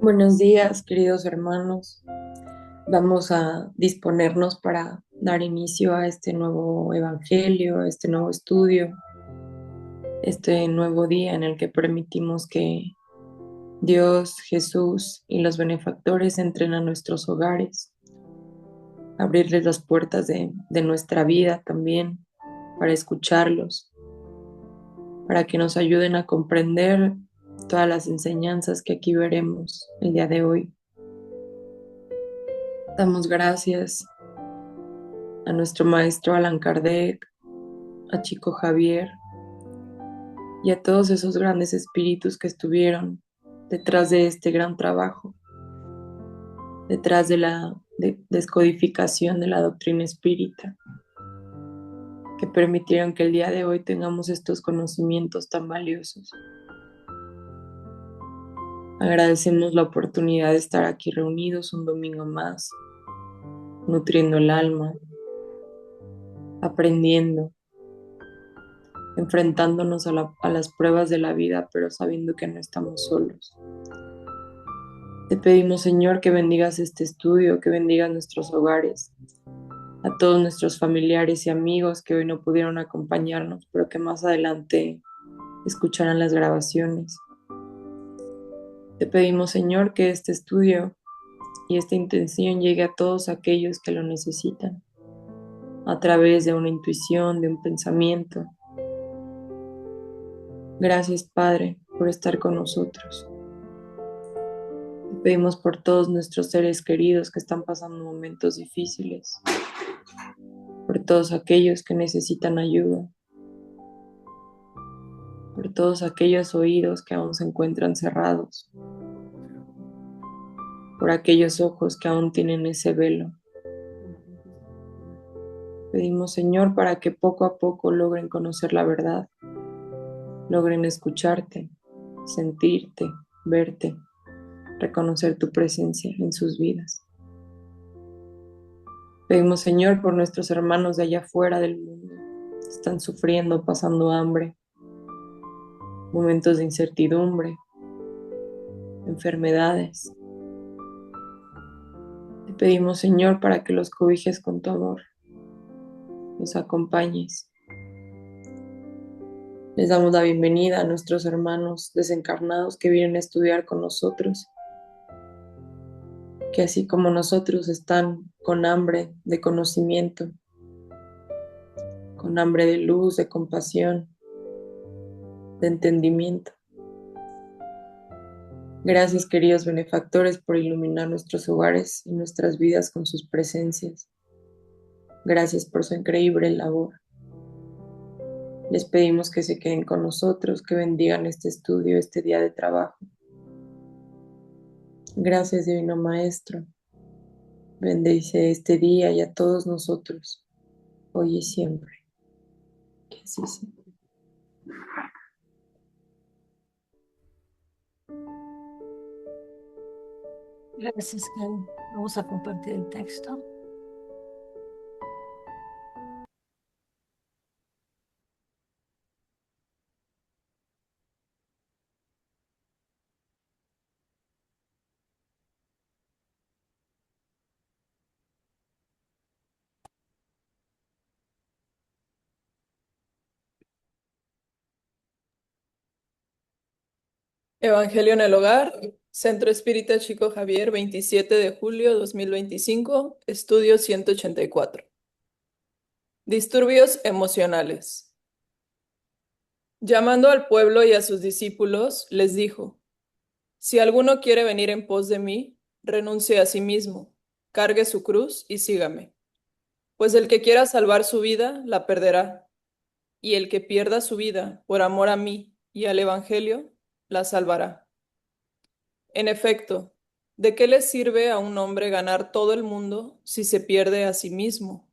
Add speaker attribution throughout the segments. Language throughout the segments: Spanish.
Speaker 1: Buenos días, queridos hermanos. Vamos a disponernos para dar inicio a este nuevo evangelio, a este nuevo estudio, este nuevo día en el que permitimos que Dios, Jesús y los benefactores entren a nuestros hogares, abrirles las puertas de nuestra vida también para escucharlos, para que nos ayuden a comprender todas las enseñanzas que aquí veremos el día de hoy. Damos gracias a nuestro maestro Allan Kardec, a Chico Javier y a todos esos grandes espíritus que estuvieron detrás de este gran trabajo, detrás de la descodificación de la doctrina espírita, que permitieron que el día de hoy tengamos estos conocimientos tan valiosos. Agradecemos la oportunidad de estar aquí reunidos un domingo más, nutriendo el alma, aprendiendo, enfrentándonos a las pruebas de la vida, pero sabiendo que no estamos solos. Te pedimos, Señor, que bendigas este estudio, que bendigas nuestros hogares, a todos nuestros familiares y amigos que hoy no pudieron acompañarnos, pero que más adelante escucharán las grabaciones. Te pedimos, Señor, que este estudio y esta intención llegue a todos aquellos que lo necesitan, a través de una intuición, de un pensamiento. Gracias, Padre, por estar con nosotros. Te pedimos por todos nuestros seres queridos que están pasando momentos difíciles, por todos aquellos que necesitan ayuda, por todos aquellos oídos que aún se encuentran cerrados, por aquellos ojos que aún tienen ese velo. Pedimos, Señor, para que poco a poco logren conocer la verdad, logren escucharte, sentirte, verte, reconocer tu presencia en sus vidas. Pedimos, Señor, por nuestros hermanos de allá afuera del mundo, que están sufriendo, pasando hambre, momentos de incertidumbre, enfermedades. Te pedimos, Señor, para que los cobijes con tu amor, los acompañes. Les damos la bienvenida a nuestros hermanos desencarnados que vienen a estudiar con nosotros, que así como nosotros están con hambre de conocimiento, con hambre de luz, de compasión, de entendimiento. Gracias, queridos benefactores, por iluminar nuestros hogares y nuestras vidas con sus presencias. Gracias por su increíble labor. Les pedimos que se queden con nosotros, que bendigan este estudio, este día de trabajo. Gracias, Divino Maestro. Bendice este día y a todos nosotros, hoy y siempre. Que así sea.
Speaker 2: Gracias, Karen. Vamos a compartir el texto.
Speaker 3: Evangelio en el Hogar, Centro Espírita Chico Javier, 27 de julio 2025, estudio 184. Disturbios emocionales. Llamando al pueblo y a sus discípulos, les dijo: Si alguno quiere venir en pos de mí, renuncie a sí mismo, cargue su cruz y sígame. Pues el que quiera salvar su vida, la perderá, y el que pierda su vida por amor a mí y al Evangelio, la salvará. En efecto, ¿de qué le sirve a un hombre ganar todo el mundo si se pierde a sí mismo?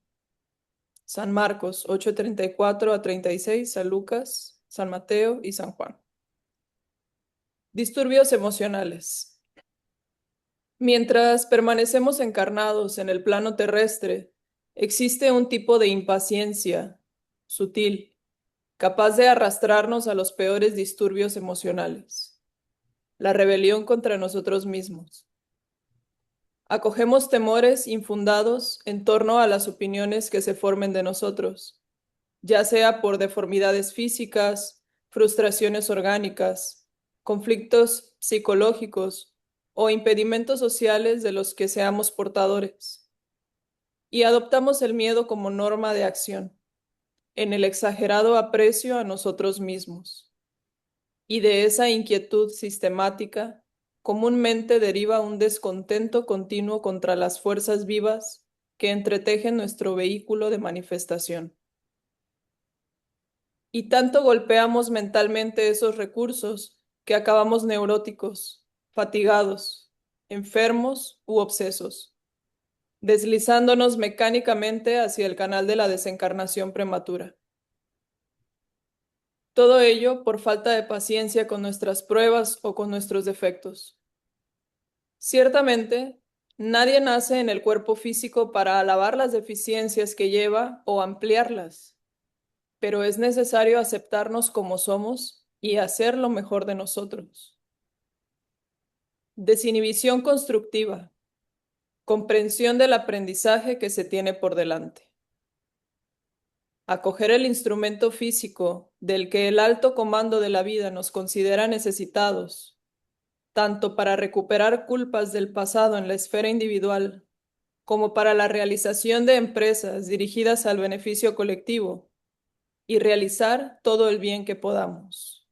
Speaker 3: San Marcos 8:34 a 36, San Lucas, San Mateo y San Juan. Disturbios emocionales. Mientras permanecemos encarnados en el plano terrestre, existe un tipo de impaciencia sutil, capaz de arrastrarnos a los peores disturbios emocionales. la rebelión contra nosotros mismos. Acogemos temores infundados en torno a las opiniones que se formen de nosotros, ya sea por deformidades físicas, frustraciones orgánicas, conflictos psicológicos o impedimentos sociales de los que seamos portadores. Y adoptamos el miedo como norma de acción, en el exagerado aprecio a nosotros mismos. Y de esa inquietud sistemática, comúnmente deriva un descontento continuo contra las fuerzas vivas que entretejen nuestro vehículo de manifestación. Y tanto golpeamos mentalmente esos recursos que acabamos neuróticos, fatigados, enfermos u obsesos, deslizándonos mecánicamente hacia el canal de la desencarnación prematura. Todo ello por falta de paciencia con nuestras pruebas o con nuestros defectos. Ciertamente, nadie nace en el cuerpo físico para alabar las deficiencias que lleva o ampliarlas, pero es necesario aceptarnos como somos y hacer lo mejor de nosotros. Desinhibición constructiva, comprensión del aprendizaje que se tiene por delante. Acoger el instrumento físico del que el alto comando de la vida nos considera necesitados, tanto para recuperar culpas del pasado en la esfera individual, como para la realización de empresas dirigidas al beneficio colectivo y realizar todo el bien que podamos.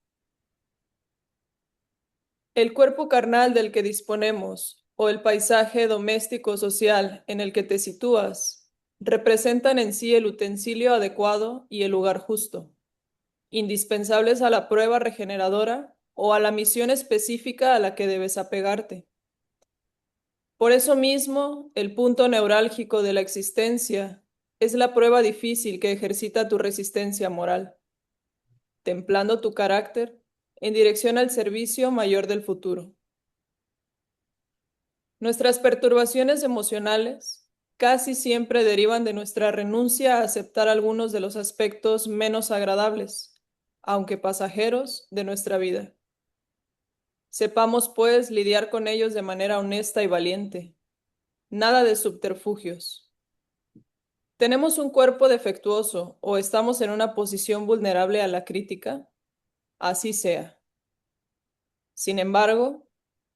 Speaker 3: El cuerpo carnal del que disponemos o el paisaje doméstico social en el que te sitúas representan en sí el utensilio adecuado y el lugar justo, indispensables a la prueba regeneradora o a la misión específica a la que debes apegarte. Por eso mismo, el punto neurálgico de la existencia es la prueba difícil que ejercita tu resistencia moral, templando tu carácter en dirección al servicio mayor del futuro. Nuestras perturbaciones emocionales casi siempre derivan de nuestra renuncia a aceptar algunos de los aspectos menos agradables, aunque pasajeros, de nuestra vida. Sepamos, pues, lidiar con ellos de manera honesta y valiente. Nada de subterfugios. ¿Tenemos un cuerpo defectuoso o estamos en una posición vulnerable a la crítica? Así sea. Sin embargo,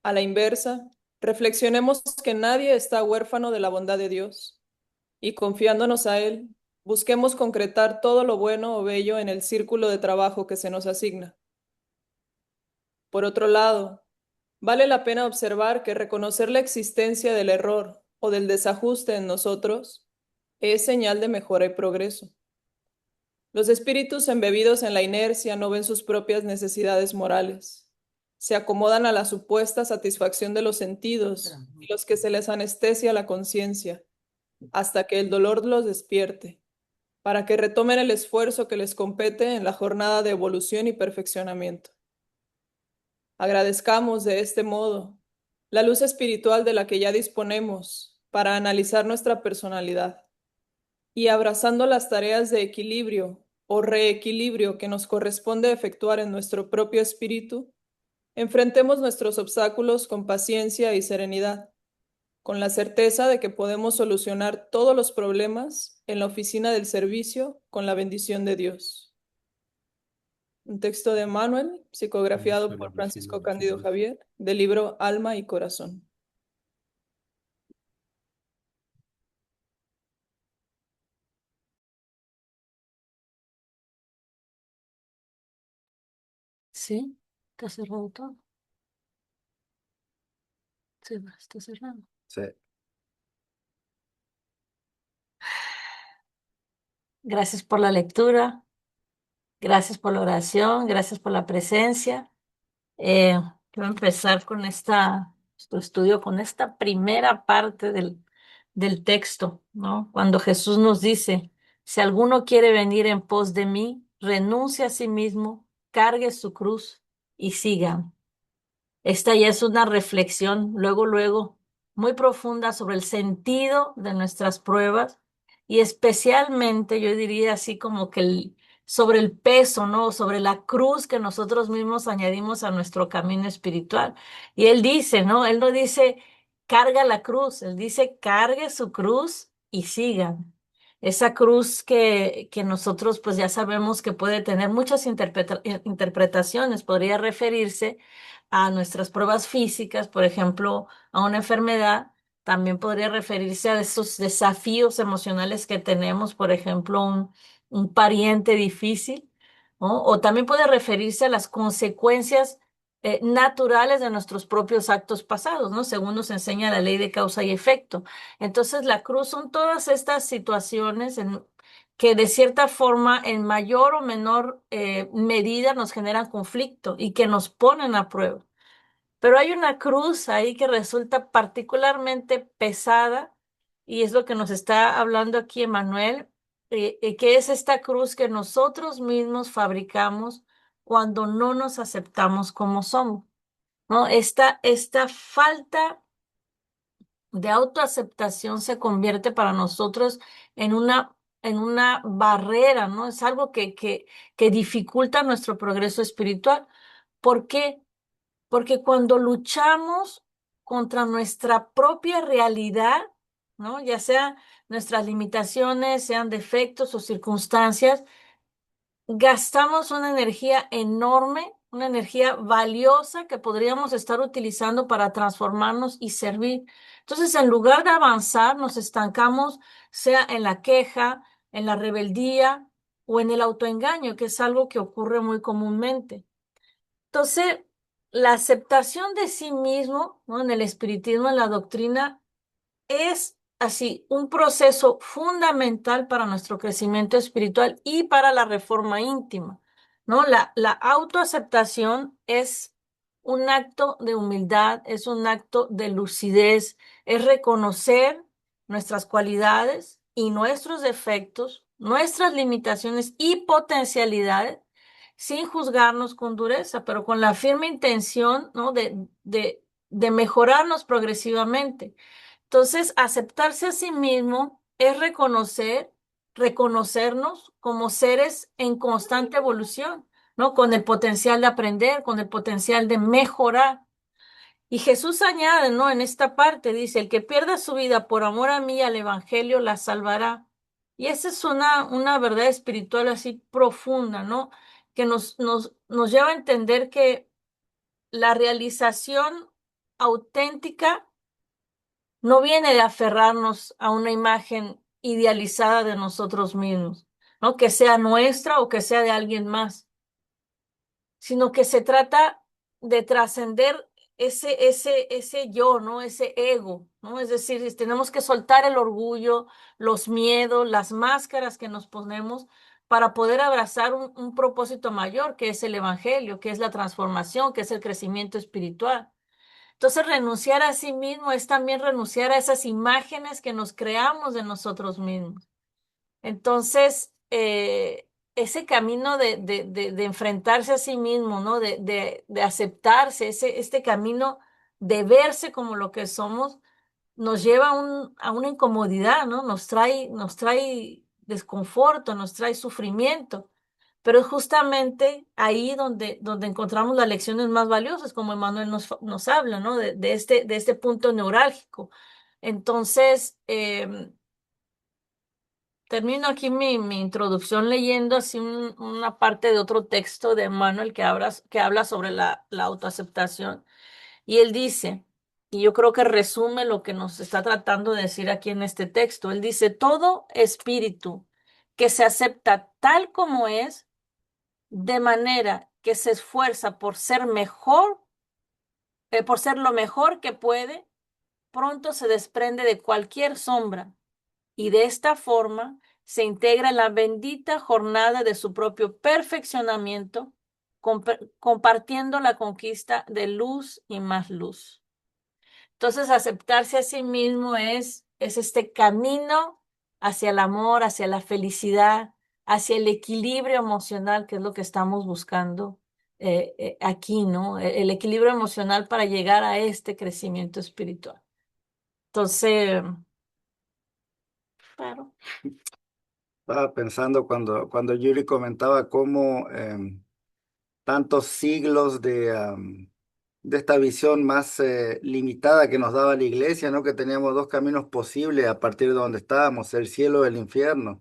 Speaker 3: a la inversa, reflexionemos que nadie está huérfano de la bondad de Dios y confiándonos a Él, busquemos concretar todo lo bueno o bello en el círculo de trabajo que se nos asigna. Por otro lado, vale la pena observar que reconocer la existencia del error o del desajuste en nosotros es señal de mejora y progreso. Los espíritus embebidos en la inercia no ven sus propias necesidades morales. Se acomodan a la supuesta satisfacción de los sentidos y los que se les anestesia la conciencia, hasta que el dolor los despierte, para que retomen el esfuerzo que les compete en la jornada de evolución y perfeccionamiento. Agradezcamos de este modo la luz espiritual de la que ya disponemos para analizar nuestra personalidad y abrazando las tareas de equilibrio o reequilibrio que nos corresponde efectuar en nuestro propio espíritu, enfrentemos nuestros obstáculos con paciencia y serenidad, con la certeza de que podemos solucionar todos los problemas en la oficina del servicio con la bendición de Dios. Un texto de Manuel, psicografiado por Francisco Cándido Javier, del libro Alma y Corazón.
Speaker 2: Sí, está cerrado todo. Sí, está cerrado.
Speaker 4: Sí.
Speaker 2: Gracias por la lectura, gracias por la oración, gracias por la presencia. Quiero empezar con nuestro estudio, con esta primera parte del texto, ¿no? Cuando Jesús nos dice, si alguno quiere venir en pos de mí, renuncie a sí mismo, cargue su cruz y siga. Esta ya es una reflexión, luego, muy profunda sobre el sentido de nuestras pruebas y especialmente, yo diría así como que sobre el peso, ¿no? Sobre la cruz que nosotros mismos añadimos a nuestro camino espiritual. Y él dice, ¿no? Él no dice, carga la cruz, él dice, cargue su cruz y sigan. Esa cruz que nosotros pues ya sabemos que puede tener muchas interpretaciones, podría referirse a nuestras pruebas físicas, por ejemplo, a una enfermedad, también podría referirse a esos desafíos emocionales que tenemos, por ejemplo, un pariente difícil, ¿no? O también puede referirse a las consecuencias naturales de nuestros propios actos pasados, ¿no? Según nos enseña la ley de causa y efecto. Entonces, la cruz son todas estas situaciones que de cierta forma, en mayor o menor medida, nos generan conflicto y que nos ponen a prueba. Pero hay una cruz ahí que resulta particularmente pesada y es lo que nos está hablando aquí Emmanuel, que es esta cruz que nosotros mismos fabricamos cuando no nos aceptamos como somos, ¿no? Esta falta de autoaceptación se convierte para nosotros en una barrera, ¿no? Es algo que dificulta nuestro progreso espiritual. ¿Por qué? Porque cuando luchamos contra nuestra propia realidad, ¿no? Ya sea nuestras limitaciones, sean defectos o circunstancias, gastamos una energía enorme, una energía valiosa que podríamos estar utilizando para transformarnos y servir. Entonces, en lugar de avanzar, nos estancamos, sea en la queja, en la rebeldía o en el autoengaño, que es algo que ocurre muy comúnmente. Entonces, la aceptación de sí mismo, ¿no? En el espiritismo, en la doctrina, es así un proceso fundamental para nuestro crecimiento espiritual y para la reforma íntima, ¿no? La autoaceptación es un acto de humildad, es un acto de lucidez, es reconocer nuestras cualidades y nuestros defectos, nuestras limitaciones y potencialidades sin juzgarnos con dureza, pero con la firme intención, ¿no? de mejorarnos progresivamente. Entonces, aceptarse a sí mismo es reconocernos como seres en constante evolución, ¿no? Con el potencial de aprender, con el potencial de mejorar. Y Jesús añade, ¿no? En esta parte dice, el que pierda su vida por amor a mí y al evangelio la salvará. Y esa es una verdad espiritual así profunda, ¿no? Que nos lleva a entender que la realización auténtica no viene de aferrarnos a una imagen idealizada de nosotros mismos, ¿no? Que sea nuestra o que sea de alguien más, sino que se trata de trascender ese yo, ¿no? Ese ego, ¿no? Es decir, tenemos que soltar el orgullo, los miedos, las máscaras que nos ponemos para poder abrazar un propósito mayor, que es el evangelio, que es la transformación, que es el crecimiento espiritual. Entonces, renunciar a sí mismo es también renunciar a esas imágenes que nos creamos de nosotros mismos. Entonces, ese camino de enfrentarse a sí mismo, ¿no? De aceptarse, este camino de verse como lo que somos, nos lleva a una incomodidad, ¿no? Nos trae desconforto, nos trae sufrimiento. Pero es justamente ahí donde encontramos las lecciones más valiosas, como Emmanuel nos habla, ¿no? De este punto neurálgico. Entonces, termino aquí mi introducción leyendo así una parte de otro texto de Emmanuel que habla sobre la autoaceptación. Y él dice, y yo creo que resume lo que nos está tratando de decir aquí en este texto, él dice, todo espíritu que se acepta tal como es, de manera que se esfuerza por ser mejor, por ser lo mejor que puede, pronto se desprende de cualquier sombra y de esta forma se integra en la bendita jornada de su propio perfeccionamiento, compartiendo la conquista de luz y más luz. Entonces, aceptarse a sí mismo es este camino hacia el amor, hacia la felicidad, hacia el equilibrio emocional, que es lo que estamos buscando aquí, ¿no? El equilibrio emocional para llegar a este crecimiento espiritual. Entonces, claro.
Speaker 4: Estaba pensando cuando Yuri comentaba cómo tantos siglos de esta visión más limitada que nos daba la iglesia, ¿no? Que teníamos dos caminos posibles a partir de donde estábamos, el cielo y el infierno.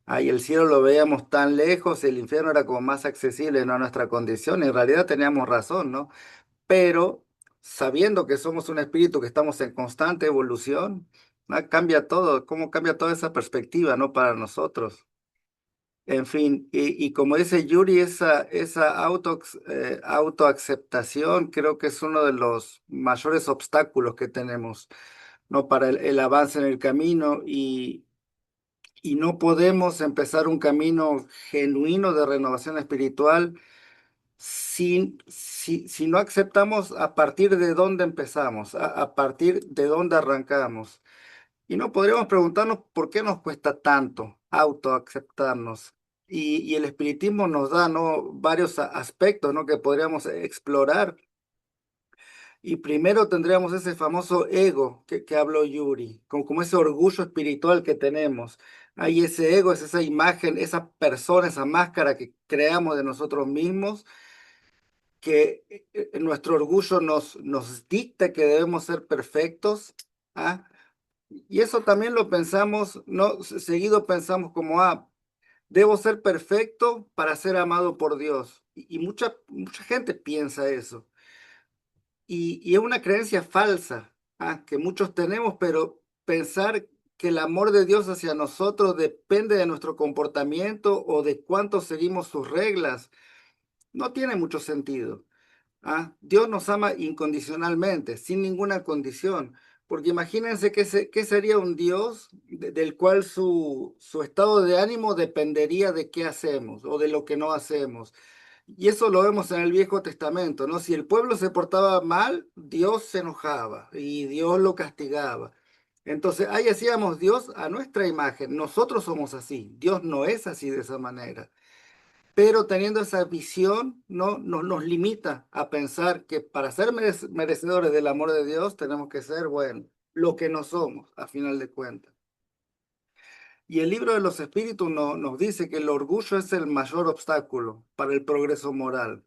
Speaker 4: Ahí el cielo lo veíamos tan lejos, el infierno era como más accesible, ¿no? A nuestra condición. En realidad teníamos razón, ¿no? Pero sabiendo que somos un espíritu que estamos en constante evolución, cambia todo, cómo cambia toda esa perspectiva, ¿no? Para nosotros. En fin, y como dice Yuri, esa autoaceptación creo que es uno de los mayores obstáculos que tenemos, ¿no? Para el avance en el camino y no podemos empezar un camino genuino de renovación espiritual si no aceptamos a partir de dónde empezamos, a partir de dónde arrancamos. Y no podríamos preguntarnos por qué nos cuesta tanto autoaceptarnos. Y el espiritismo nos da, ¿no? Varios aspectos, ¿no? Que podríamos explorar. Y primero tendríamos ese famoso ego que habló Yuri, como ese orgullo espiritual que tenemos. Ahí ese ego es esa imagen, esa persona, esa máscara que creamos de nosotros mismos, que nuestro orgullo nos dicta que debemos ser perfectos. ¿Ah? Y eso también lo pensamos, ¿no? Seguido pensamos como, debo ser perfecto para ser amado por Dios. Y mucha gente piensa eso. Y es una creencia falsa, que muchos tenemos, pero pensar que el amor de Dios hacia nosotros depende de nuestro comportamiento o de cuánto seguimos sus reglas, no tiene mucho sentido. Dios nos ama incondicionalmente, sin ninguna condición, porque imagínense qué sería un Dios del cual su estado de ánimo dependería de qué hacemos o de lo que no hacemos. Y eso lo vemos en el Viejo Testamento, ¿no? Si el pueblo se portaba mal, Dios se enojaba y Dios lo castigaba. Entonces, ahí hacíamos Dios a nuestra imagen. Nosotros somos así. Dios no es así de esa manera. Pero teniendo esa visión, no nos limita a pensar que para ser merecedores del amor de Dios tenemos que ser, bueno, lo que no somos, a final de cuentas. Y el libro de los espíritus nos dice que el orgullo es el mayor obstáculo para el progreso moral.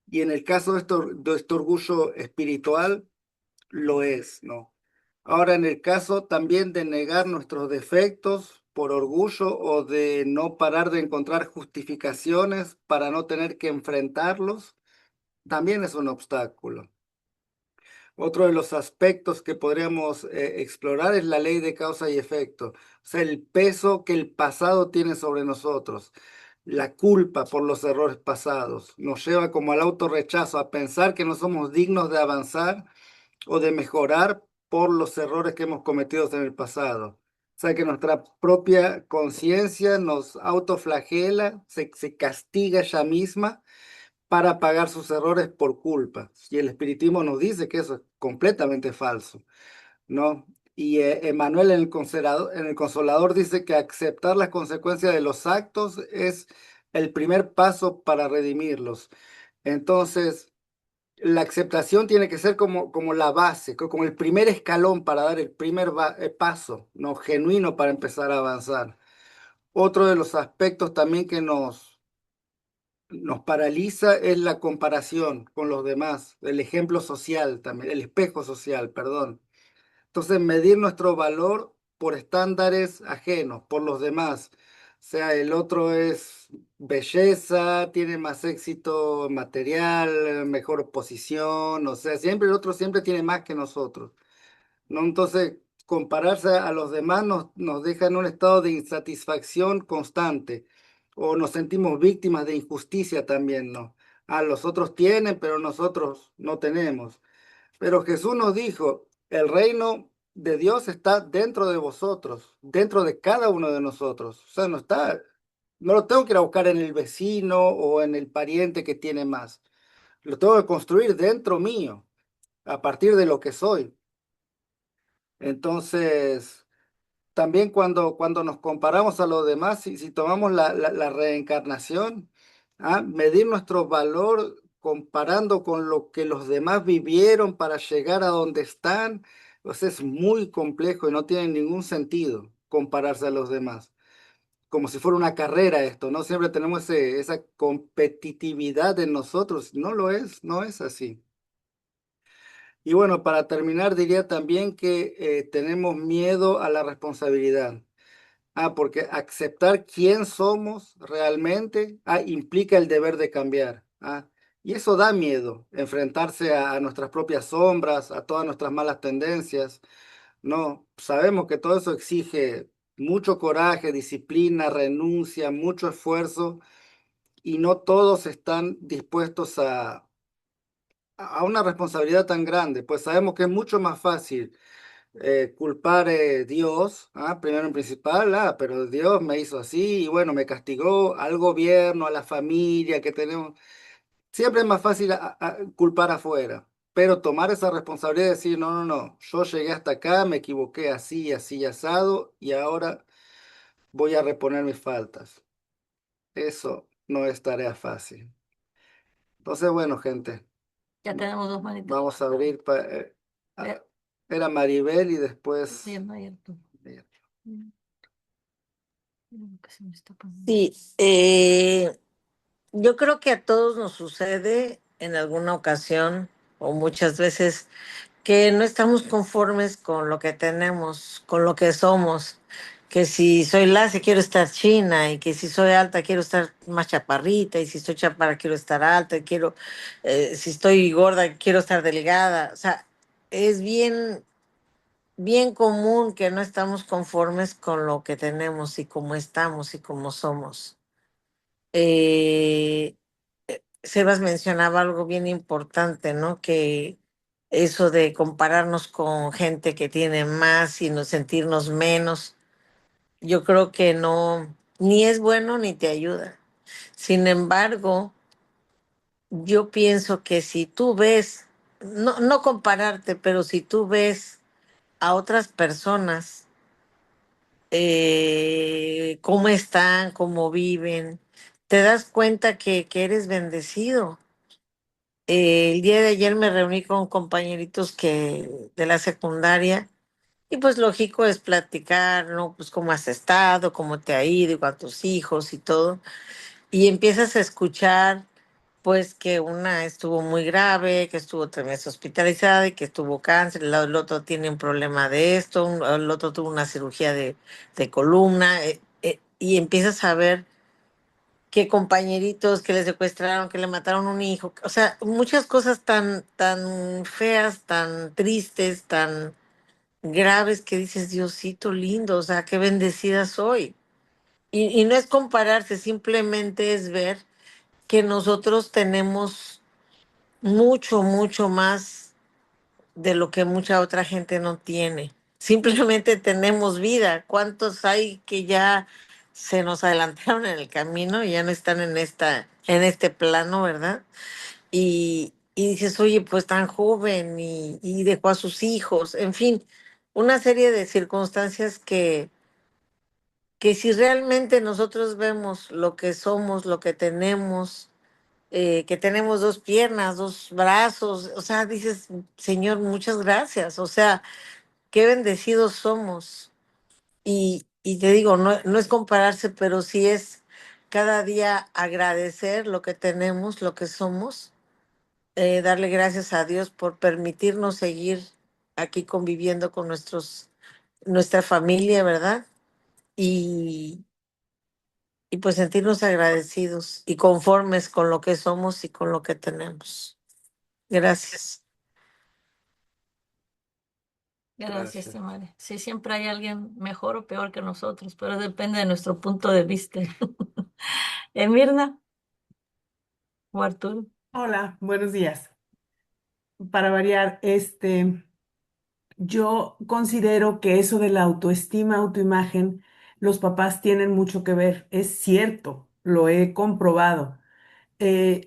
Speaker 4: Y en el caso de este orgullo espiritual, lo es, ¿no? Ahora, en el caso también de negar nuestros defectos por orgullo o de no parar de encontrar justificaciones para no tener que enfrentarlos, también es un obstáculo. Otro de los aspectos que podríamos explorar es la ley de causa y efecto, o sea, el peso que el pasado tiene sobre nosotros. La culpa por los errores pasados nos lleva como al autorrechazo, a pensar que no somos dignos de avanzar o de mejorar por los errores que hemos cometido en el pasado. O sea que nuestra propia conciencia nos autoflagela, se castiga ella misma para pagar sus errores por culpa. Y el espiritismo nos dice que eso es completamente falso, ¿no? Y Emmanuel en el Consolador dice que aceptar las consecuencias de los actos es el primer paso para redimirlos. Entonces, la aceptación tiene que ser como la base, como el primer escalón para dar el primer paso, ¿no? Genuino para empezar a avanzar. Otro de los aspectos también que nos paraliza es la comparación con los demás, el ejemplo social también, el espejo social, perdón. Entonces, medir nuestro valor por estándares ajenos, por los demás. O sea, el otro es belleza, tiene más éxito material, mejor posición, o sea, siempre el otro siempre tiene más que nosotros, ¿no? Entonces, compararse a los demás nos deja en un estado de insatisfacción constante o nos sentimos víctimas de injusticia también, ¿no? Los otros tienen, pero nosotros no tenemos. Pero Jesús nos dijo, el reino de Dios está dentro de vosotros, dentro de cada uno de nosotros. O sea, no lo tengo que ir a buscar en el vecino o en el pariente que tiene más. Lo tengo que construir dentro mío, a partir de lo que soy. Entonces, también cuando nos comparamos a los demás, si tomamos la reencarnación, medir nuestro valor comparando con lo que los demás vivieron para llegar a donde están, pues es muy complejo y no tiene ningún sentido compararse a los demás. como si fuera una carrera esto, ¿no? Siempre tenemos esa competitividad en nosotros. No lo es, no es así. Y bueno, para terminar, diría también que tenemos miedo a la responsabilidad. Porque aceptar quién somos realmente implica el deber de cambiar. Y eso da miedo, enfrentarse a nuestras propias sombras, a todas nuestras malas tendencias. No, sabemos que todo eso exige mucho coraje, disciplina, renuncia, mucho esfuerzo, y no todos están dispuestos a una responsabilidad tan grande, pues sabemos que es mucho más fácil culpar Dios, primero en principal, pero Dios me hizo así y bueno, me castigó al gobierno, a la familia que tenemos. Siempre es más fácil culpar afuera, pero tomar esa responsabilidad y decir, no, no, no, yo llegué hasta acá, me equivoqué así, así, asado y ahora voy a reponer mis faltas. Eso no es tarea fácil. Entonces, bueno, gente,
Speaker 2: Ya tenemos dos manitas.
Speaker 4: vamos a abrir.
Speaker 2: Eh,
Speaker 4: Era Maribel y después...
Speaker 2: Bien, ayer tú. Mm, lo que se me está poniendo.
Speaker 5: Sí, yo creo que a todos nos sucede en alguna ocasión o muchas veces que no estamos conformes con lo que tenemos, con lo que somos, que si soy lacia quiero estar china y que si soy alta quiero estar más chaparrita y si estoy chaparra quiero estar alta, y quiero, si estoy gorda quiero estar delgada. O sea, es bien común que no estamos conformes con lo que tenemos y cómo estamos y cómo somos. Eh, Sebas mencionaba algo bien importante, ¿no? Que eso de compararnos con gente que tiene más y no sentirnos menos, yo creo que no, ni es bueno ni te ayuda. Sin embargo, yo pienso que si tú ves, no compararte, pero si tú ves a otras personas, cómo están, cómo viven, te das cuenta que eres bendecido. El día de ayer me reuní con compañeritos de la secundaria y pues lógico es platicar, ¿no? Pues cómo has estado, cómo te ha ido, y con tus hijos y todo. Y empiezas a escuchar pues que una estuvo muy grave, que estuvo 3 meses hospitalizada y que tuvo cáncer, el otro tiene un problema de esto, el otro tuvo una cirugía de columna, y empiezas a ver que compañeritos que le secuestraron, que le mataron un hijo, o sea, muchas cosas tan feas, tan tristes, tan graves que dices, Diosito lindo, o sea, qué bendecida soy. Y no es compararse, simplemente es ver que nosotros tenemos mucho más de lo que mucha otra gente no tiene. Simplemente tenemos vida. ¿Cuántos hay que ya se nos adelantaron en el camino y ya no están en este plano, verdad? Y dices, oye, pues tan joven y dejó a sus hijos, en fin, una serie de circunstancias que si realmente nosotros vemos lo que somos, lo que tenemos, que tenemos 2 piernas, 2 brazos, o sea, dices, Señor, muchas gracias, o sea, qué bendecidos somos. Y te digo, no es compararse, pero sí es cada día agradecer lo que tenemos, lo que somos, darle gracias a Dios por permitirnos seguir aquí conviviendo con nuestra familia, ¿verdad? Y, y pues sentirnos agradecidos y conformes con lo que somos y con lo que tenemos. Gracias.
Speaker 2: Gracias,
Speaker 4: Gracias.
Speaker 2: Tamara. Sí, siempre hay alguien mejor o peor que nosotros, pero depende de nuestro punto de vista. Mirna o Arturo.
Speaker 6: Hola, buenos días. Para variar, yo considero que eso de la autoestima, autoimagen, los papás tienen mucho que ver. Es cierto, lo he comprobado.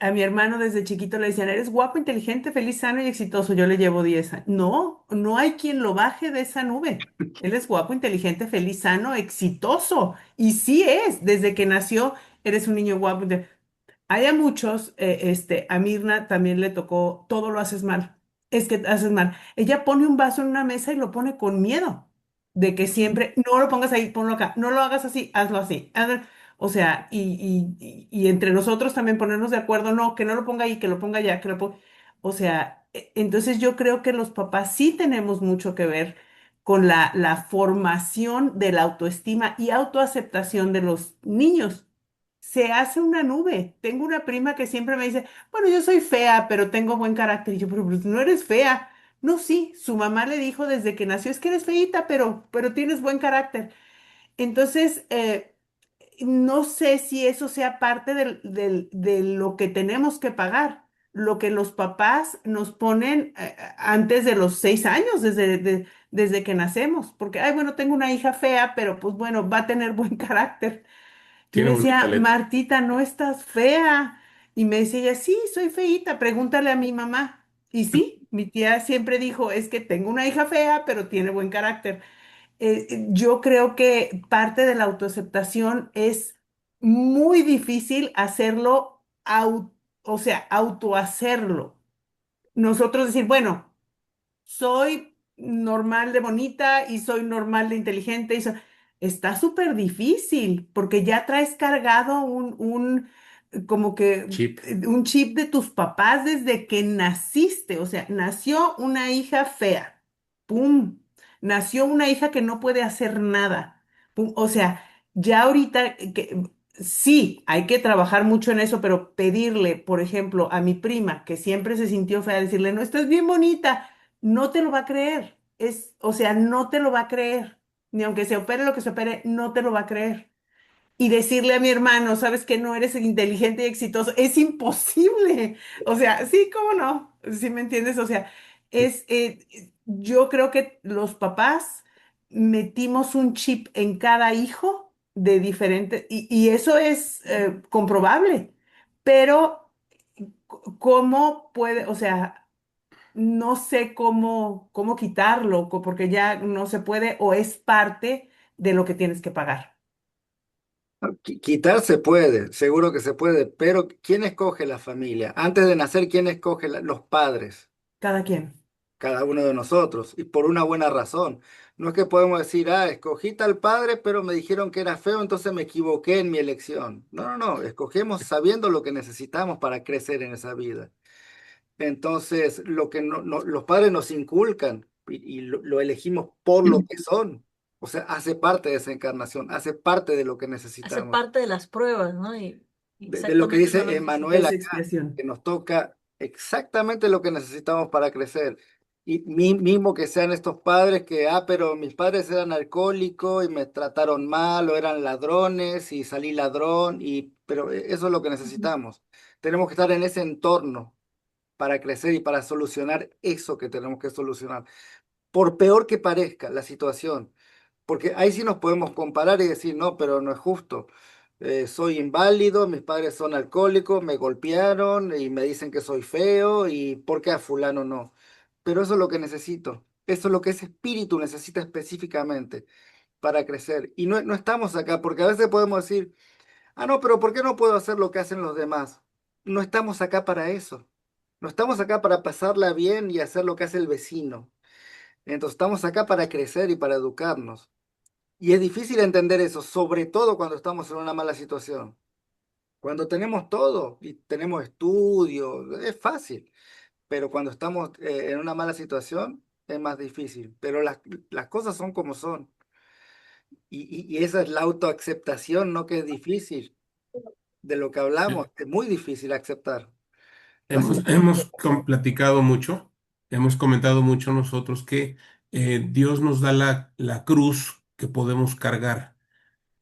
Speaker 6: A mi hermano desde chiquito le decían, eres guapo, inteligente, feliz, sano y exitoso. Yo le llevo 10 años. No, no hay quien lo baje de esa nube. Él es guapo, inteligente, feliz, sano, exitoso. Y sí es, desde que nació, eres un niño guapo. Hay a muchos, a Mirna también le tocó, todo lo haces mal. Es que haces mal. Ella pone un vaso en una mesa y lo pone con miedo. de que siempre, no lo pongas ahí, ponlo acá, no lo hagas así, hazlo así. O sea, y entre nosotros también ponernos de acuerdo, no, que no lo ponga ahí, que lo ponga allá, que lo ponga. O sea, entonces yo creo que los papás sí tenemos mucho que ver con la formación de la autoestima y autoaceptación de los niños. Se hace una nube. Tengo una prima que siempre me dice, bueno, yo soy fea, pero tengo buen carácter. Y yo, pero pues, no eres fea. No, sí, su mamá le dijo desde que nació, es que eres feíta, pero tienes buen carácter. Entonces, no sé si eso sea parte de lo que tenemos que pagar, lo que los papás nos ponen antes de los 6 años, desde que nacemos. Porque, ay, bueno, tengo una hija fea, pero pues bueno, va a tener buen carácter. Yo le
Speaker 7: Tiene bonita
Speaker 6: decía,
Speaker 7: letra.
Speaker 6: Martita, no estás fea. Y me decía ella, sí, soy feíta, pregúntale a mi mamá. Y sí, mi tía siempre dijo, es que tengo una hija fea, pero tiene buen carácter. Yo creo que parte de la autoaceptación es muy difícil hacerlo, o sea, autohacerlo. Nosotros decir, bueno, soy normal de bonita y soy normal de inteligente. Está súper difícil porque ya traes cargado como que
Speaker 7: Chip.
Speaker 6: un chip de tus papás desde que naciste. O sea, nació una hija fea. ¡Pum! Nació una hija que no puede hacer nada. ¡Pum! O sea, ya ahorita sí, hay que trabajar mucho en eso, pero pedirle, por ejemplo, a mi prima, que siempre se sintió fea, decirle, no, estás bien bonita, no te lo va a creer. O sea, no te lo va a creer. Ni aunque se opere lo que se opere, no te lo va a creer. Y decirle a mi hermano, sabes que no eres inteligente y exitoso, es imposible. O sea, sí, ¿cómo no? ¿Sí me entiendes? O sea, yo creo que los papás metimos un chip en cada hijo de diferente, y eso es comprobable. Pero, ¿cómo puede, o sea, no sé cómo quitarlo, porque ya no se puede o es parte de lo que tienes que pagar?
Speaker 4: Quitar se puede, seguro que se puede, pero ¿quién escoge la familia? Antes de nacer, ¿quién escoge los padres?
Speaker 6: Cada quien.
Speaker 4: Cada uno de nosotros, y por una buena razón. No es que podemos decir, escogí tal padre, pero me dijeron que era feo, entonces me equivoqué en mi elección. No, no, no, escogemos sabiendo lo que necesitamos para crecer en esa vida. Entonces, lo que los padres nos inculcan y lo elegimos por lo que son. O sea, hace parte de esa encarnación, hace parte de lo que
Speaker 2: Hace
Speaker 4: necesitamos.
Speaker 2: parte de las pruebas, ¿no? Y
Speaker 4: De lo que
Speaker 2: exactamente son
Speaker 4: dice
Speaker 2: los
Speaker 4: Emanuel
Speaker 6: Es
Speaker 2: discípulos.
Speaker 4: acá,
Speaker 6: expiación.
Speaker 4: que nos toca exactamente lo que necesitamos para crecer. Y mismo que sean estos padres que, pero mis padres eran alcohólicos y me trataron mal o eran ladrones y salí ladrón, pero eso es lo que necesitamos. Tenemos que estar en ese entorno para crecer y para solucionar eso que tenemos que solucionar. Por peor que parezca la situación, porque ahí sí nos podemos comparar y decir, no, pero no es justo. Soy inválido, mis padres son alcohólicos, me golpearon y me dicen que soy feo y ¿por qué a fulano no? Pero eso es lo que necesito. Eso es lo que ese espíritu necesita específicamente para crecer. Y no estamos acá, porque a veces podemos decir, no, pero ¿por qué no puedo hacer lo que hacen los demás? No estamos acá para eso. No estamos acá para pasarla bien y hacer lo que hace el vecino. Entonces estamos acá para crecer y para educarnos. Y es difícil entender eso, sobre todo cuando estamos en una mala situación. Cuando tenemos todo y tenemos estudios, es fácil, pero cuando estamos en una mala situación es más difícil. Pero las cosas son como son. Y esa es la autoaceptación, ¿no? Que es difícil. De lo que hablamos, es muy difícil aceptar. Las-
Speaker 7: Platicado mucho, hemos comentado mucho nosotros que Dios nos da la cruz que podemos cargar.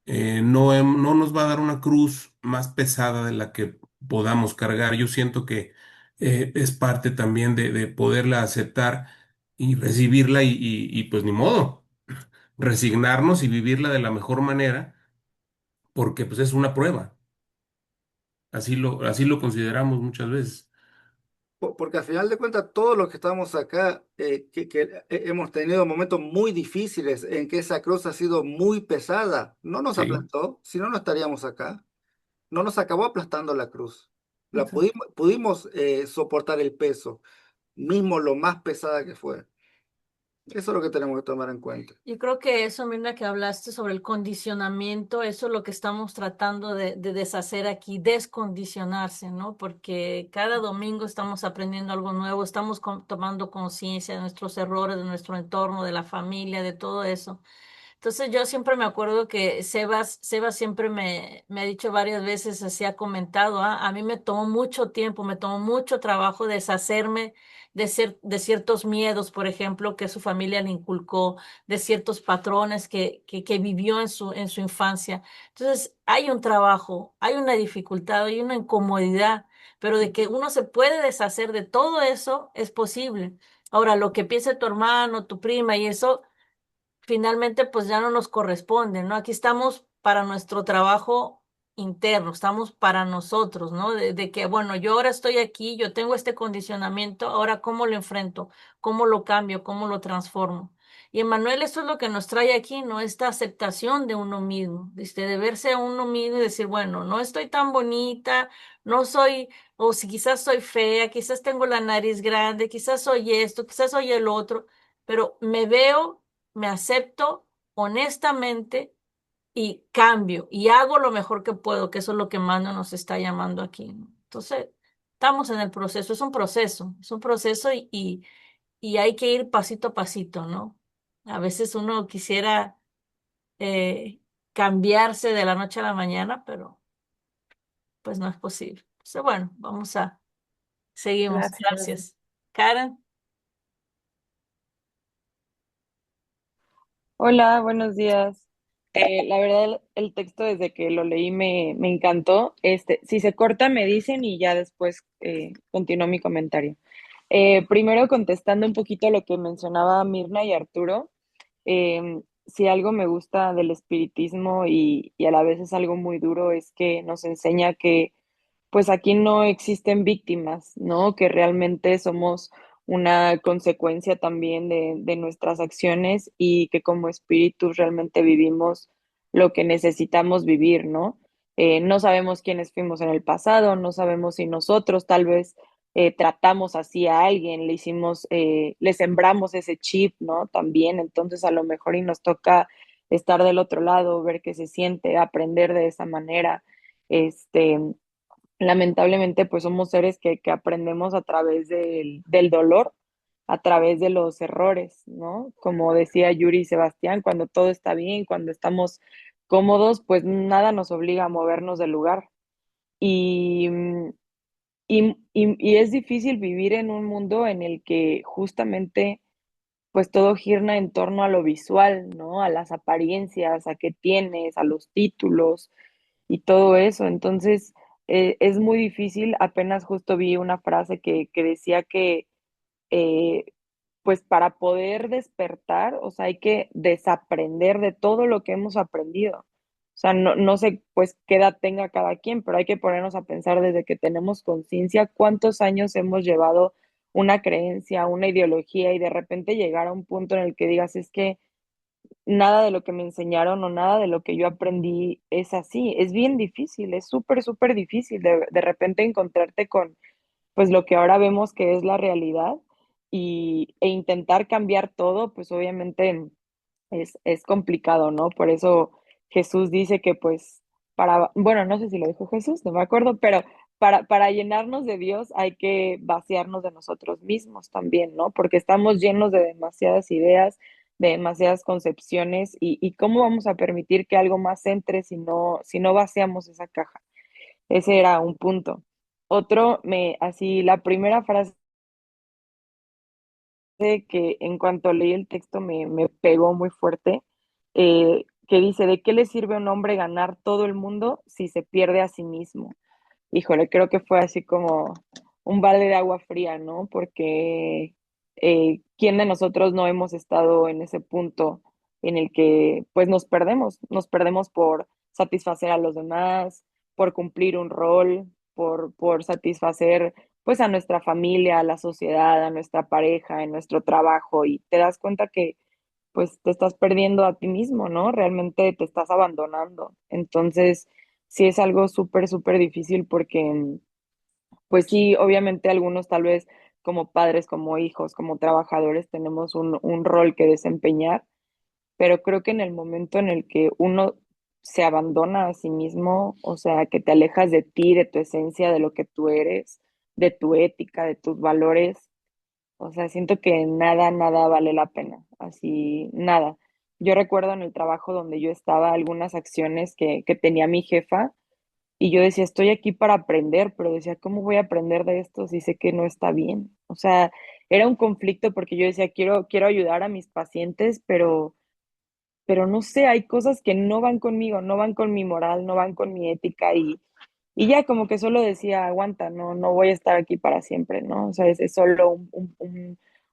Speaker 7: No nos va a dar una cruz más pesada de la que podamos cargar. Yo siento que es parte también de poderla aceptar y recibirla y pues ni modo, resignarnos y vivirla de la mejor manera, porque pues es una prueba. Así lo consideramos muchas veces.
Speaker 4: Porque al final de cuentas, todos los que estamos acá, que hemos tenido momentos muy difíciles en que esa cruz ha sido muy pesada, no nos
Speaker 7: Sí.
Speaker 4: aplastó, si no, no estaríamos acá. No nos acabó aplastando la cruz.
Speaker 6: Exacto.
Speaker 4: Pudimos soportar el peso, mismo lo más pesada que fue. Eso es lo que tenemos que tomar en cuenta.
Speaker 2: Yo creo que eso, Mirna, que hablaste sobre el condicionamiento, eso es lo que estamos tratando de deshacer aquí, descondicionarse, ¿no? Porque cada domingo estamos aprendiendo algo nuevo, estamos tomando conciencia de nuestros errores, de nuestro entorno, de la familia, de todo eso. Entonces yo siempre me acuerdo que Sebas siempre me ha dicho varias veces, así ha comentado, a mí me tomó mucho tiempo, me tomó mucho trabajo deshacerme de ciertos miedos, por ejemplo, que su familia le inculcó, de ciertos patrones que vivió en su infancia. Entonces hay un trabajo, hay una dificultad, hay una incomodidad, pero de que uno se puede deshacer de todo eso es posible. Ahora, lo que piense tu hermano, tu prima y eso finalmente pues ya no nos corresponde, ¿no? Aquí estamos para nuestro trabajo interno, estamos para nosotros, ¿no? De que, bueno, yo ahora estoy aquí, yo tengo este condicionamiento, ahora ¿cómo lo enfrento? ¿Cómo lo cambio? ¿Cómo lo transformo? Y Emanuel, eso es lo que nos trae aquí, ¿no? Esta aceptación de uno mismo, de verse a uno mismo y decir, bueno, no estoy tan bonita, no soy, o si quizás soy fea, quizás tengo la nariz grande, quizás soy esto, quizás soy el otro, pero me veo, me acepto honestamente y cambio y hago lo mejor que puedo, que eso es lo que Mano nos está llamando aquí, ¿no? Entonces, estamos en el proceso, es un proceso y hay que ir pasito a pasito, ¿no? A veces uno quisiera eh, cambiarse de la noche a la mañana, pero pues no es posible. Entonces, bueno, seguimos.
Speaker 6: Gracias.
Speaker 2: Gracias. Karen.
Speaker 1: Hola, buenos días. La verdad, el texto desde que lo leí me encantó. Si se corta, me dicen y ya después continúo mi comentario. Primero, contestando un poquito lo que mencionaba Mirna y Arturo, si algo me gusta del espiritismo y a la vez es algo muy duro, es que nos enseña que pues aquí no existen víctimas, ¿no? Que realmente somos una consecuencia también de nuestras acciones y que como espíritus realmente vivimos lo que necesitamos vivir, ¿no? No sabemos quiénes fuimos en el pasado, no sabemos si nosotros tal vez tratamos así a alguien, le sembramos ese chip, ¿no? También, entonces a lo mejor y nos toca estar del otro lado, ver qué se siente, aprender de esa manera. Este, Lamentablemente, pues somos seres que aprendemos a través del dolor, a través de los errores, ¿no? Como decía Yuri y Sebastián, cuando todo está bien, cuando estamos cómodos, pues nada nos obliga a movernos del lugar. Y, y es difícil vivir en un mundo en el que justamente pues todo gira en torno a lo visual, ¿no? A las apariencias, a qué tienes, a los títulos y todo eso. Entonces, es muy difícil. Apenas justo vi una frase que decía que, eh, pues para poder despertar, o sea, hay que desaprender de todo lo que hemos aprendido. O sea, no sé, pues, qué edad tenga cada quien, pero hay que ponernos a pensar desde que tenemos conciencia cuántos años hemos llevado una creencia, una ideología y de repente llegar a un punto en el que digas, es que nada de lo que me enseñaron o nada de lo que yo aprendí es así. Es bien difícil, es súper, súper difícil de repente encontrarte con pues lo que ahora vemos que es la realidad e intentar cambiar todo, pues obviamente es complicado, ¿no? Por eso Jesús dice que pues bueno, no sé si lo dijo Jesús, no me acuerdo, pero para llenarnos de Dios hay que vaciarnos de nosotros mismos también, ¿no? Porque estamos llenos de demasiadas ideas, de demasiadas concepciones y cómo vamos a permitir que algo más entre si no vaciamos esa caja. Ese era un punto. Otro, así, la primera frase que en cuanto leí el texto me pegó muy fuerte, que dice, ¿de qué le sirve a un hombre ganar todo el mundo si se pierde a sí mismo? Híjole, creo que fue así como un balde de agua fría, ¿no? Porque ¿quién de nosotros no hemos estado en ese punto en el que pues nos perdemos por satisfacer a los demás, por cumplir un rol, por satisfacer pues a nuestra familia, a la sociedad, a nuestra pareja, en nuestro trabajo y te das cuenta que pues te estás perdiendo a ti mismo, ¿no? Realmente te estás abandonando. Entonces, sí es algo súper, súper difícil porque, pues sí, obviamente algunos tal vez como padres, como hijos, como trabajadores, tenemos un rol que desempeñar, pero creo que en el momento en el que uno se abandona a sí mismo, o sea, que te alejas de ti, de tu esencia, de lo que tú eres, de tu ética, de tus valores, o sea, siento que nada, nada vale la pena, así, nada. Yo recuerdo en el trabajo donde yo estaba algunas acciones que tenía mi jefa y yo decía, estoy aquí para aprender, pero decía, ¿cómo voy a aprender de esto si sé que no está bien? O sea, era un conflicto porque yo decía, quiero ayudar a mis pacientes, pero no sé, hay cosas que no van conmigo, no van con mi moral, no van con mi ética y ya como que solo decía, aguanta, no voy a estar aquí para siempre, ¿no? O sea, es solo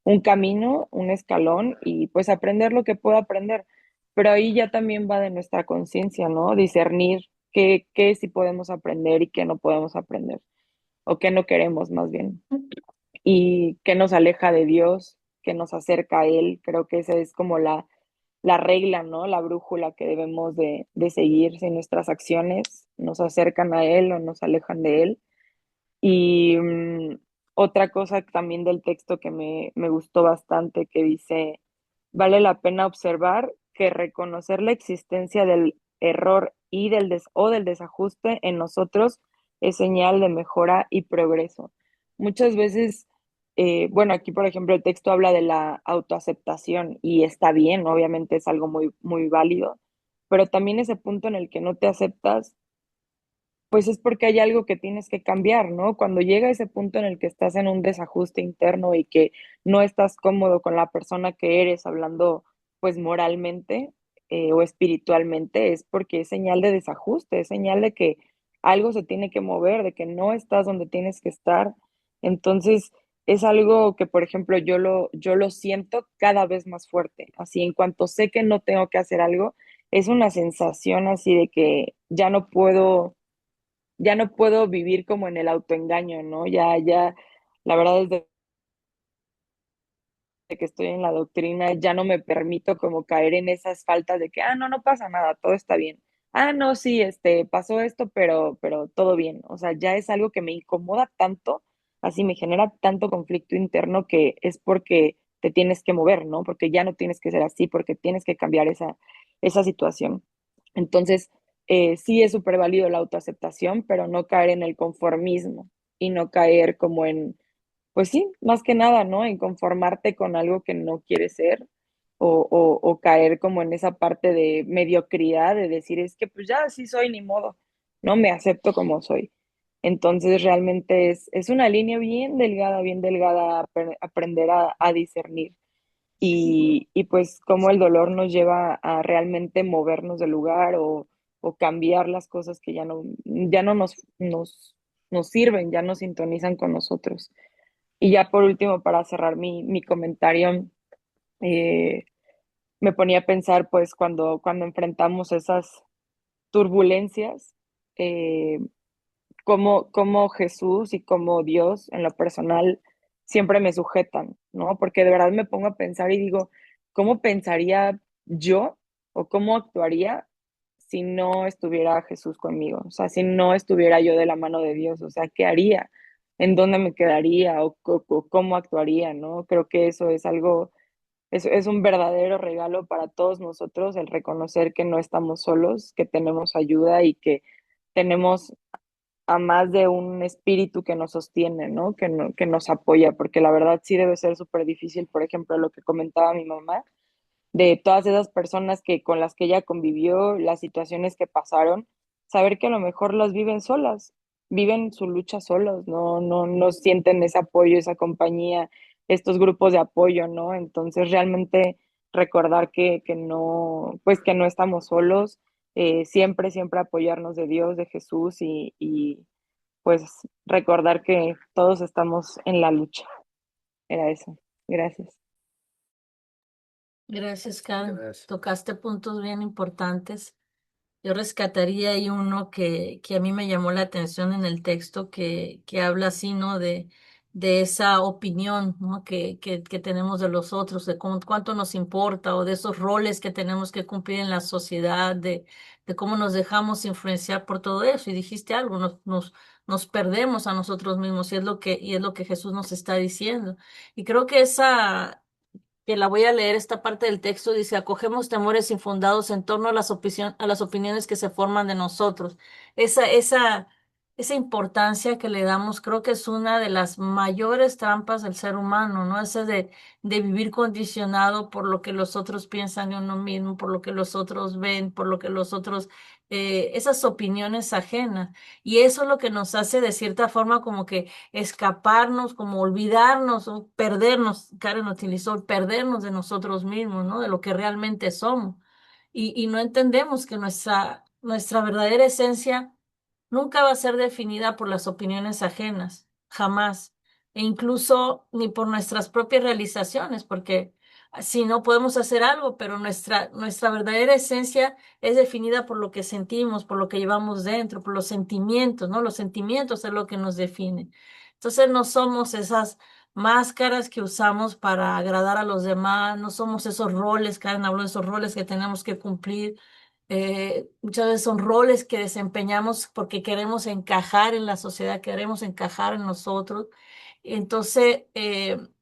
Speaker 1: un camino, un escalón y pues aprender lo que puedo aprender. Pero ahí ya también va de nuestra conciencia, ¿no? Discernir qué sí podemos aprender y qué no podemos aprender, o qué no queremos más bien. Y qué nos aleja de Dios, qué nos acerca a Él. Creo que esa es como la regla, ¿no? La brújula que debemos de seguir si nuestras acciones nos acercan a Él o nos alejan de Él. Y otra cosa también del texto que me gustó bastante, que dice, vale la pena observar que reconocer la existencia del error y del desajuste en nosotros es señal de mejora y progreso. Muchas veces, bueno, aquí por ejemplo el texto habla de la autoaceptación y está bien, obviamente es algo muy, muy válido, pero también ese punto en el que no te aceptas pues es porque hay algo que tienes que cambiar, ¿no? Cuando llega ese punto en el que estás en un desajuste interno y que no estás cómodo con la persona que eres, hablando pues moralmente o espiritualmente, es porque es señal de desajuste, es señal de que algo se tiene que mover, de que no estás donde tienes que estar. Entonces, es algo que, por ejemplo, yo lo siento cada vez más fuerte. Así, en cuanto sé que no tengo que hacer algo, es una sensación así de que ya no puedo vivir como en el autoengaño, ¿no? Ya, la verdad es que estoy en la doctrina, ya no me permito como caer en esas faltas de que, no pasa nada, todo está bien. No, sí, pasó esto, pero todo bien. O sea, ya es algo que me incomoda tanto, así me genera tanto conflicto interno que es porque te tienes que mover, ¿no? Porque ya no tienes que ser así, porque tienes que cambiar esa situación. Entonces, sí es súper válido la autoaceptación, pero no caer en el conformismo y no caer como pues sí, más que nada, ¿no? En conformarte con algo que no quieres ser o caer como en esa parte de mediocridad, de decir, es que pues ya así soy, ni modo, no me acepto como soy. Entonces realmente es una línea bien delgada, aprender a discernir y pues cómo el dolor nos lleva a realmente movernos del lugar o cambiar las cosas que ya no nos sirven, ya no sintonizan con nosotros. Y ya por último, para cerrar mi comentario, eh, me ponía a pensar, pues, cuando enfrentamos esas turbulencias, eh, cómo Jesús y cómo Dios en lo personal siempre me sujetan, ¿no? Porque de verdad me pongo a pensar y digo, ¿cómo pensaría yo o cómo actuaría si no estuviera Jesús conmigo? O sea, si no estuviera yo de la mano de Dios, o sea, ¿qué haría? ¿En dónde me quedaría o cómo actuaría, ¿no? Creo que eso es algo, es un verdadero regalo para todos nosotros, el reconocer que no estamos solos, que tenemos ayuda y que tenemos a más de un espíritu que nos sostiene, ¿no? Que nos apoya, porque la verdad sí debe ser súper difícil, por ejemplo, lo que comentaba mi mamá, de todas esas personas que con las que ella convivió, las situaciones que pasaron, saber que a lo mejor las viven solas, viven su lucha solos, no sienten ese apoyo, esa compañía, estos grupos de apoyo, ¿no? Entonces realmente recordar que no, pues que no estamos solos, siempre, siempre apoyarnos de Dios, de Jesús y pues recordar que todos estamos en la lucha. Era eso. Gracias.
Speaker 2: Gracias, Karen.
Speaker 4: Gracias.
Speaker 2: Tocaste puntos bien importantes. Yo rescataría ahí uno que a mí me llamó la atención en el texto que habla así, ¿no? De de esa opinión, ¿no? que tenemos de los otros, de cuánto nos importa o de esos roles que tenemos que cumplir en la sociedad, de cómo nos dejamos influenciar por todo eso. Y dijiste algo, nos perdemos a nosotros mismos y es lo que Jesús nos está diciendo. Y creo que que la voy a leer, esta parte del texto dice, acogemos temores infundados en torno a a las opiniones que se forman de nosotros. Esa, esa, esa importancia que le damos, creo que es una de las mayores trampas del ser humano, ¿no? Ese de vivir condicionado por lo que los otros piensan de uno mismo, por lo que los otros ven, por lo que los otros, esas opiniones ajenas. Y eso es lo que nos hace de cierta forma como que escaparnos, como olvidarnos o perdernos, Karen utilizó, perdernos de nosotros mismos, ¿no? De lo que realmente somos. Y no entendemos que nuestra verdadera esencia nunca va a ser definida por las opiniones ajenas, jamás, e incluso ni por nuestras propias realizaciones, porque si no podemos hacer algo, pero nuestra verdadera esencia es definida por lo que sentimos, por lo que llevamos dentro, por los sentimientos, ¿no? Los sentimientos es lo que nos define. Entonces no somos esas máscaras que usamos para agradar a los demás, no somos esos roles, Karen habló de esos roles que tenemos que cumplir. Muchas veces son roles que desempeñamos porque queremos encajar en la sociedad, queremos encajar en nosotros. Entonces,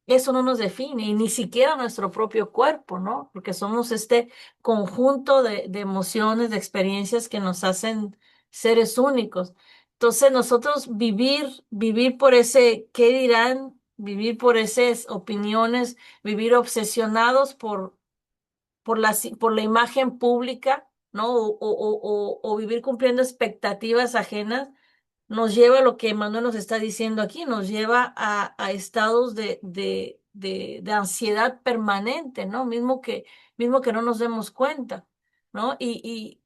Speaker 2: eso no nos define y ni siquiera nuestro propio cuerpo, ¿no? Porque somos este conjunto de emociones, de experiencias que nos hacen seres únicos. Entonces, nosotros vivir por ese qué dirán, vivir por esas opiniones, vivir obsesionados por la imagen pública, ¿no? O vivir cumpliendo expectativas ajenas, nos lleva a lo que Manuel nos está diciendo aquí, nos lleva a estados de ansiedad permanente, ¿no? Mismo que no nos demos cuenta, ¿no? Y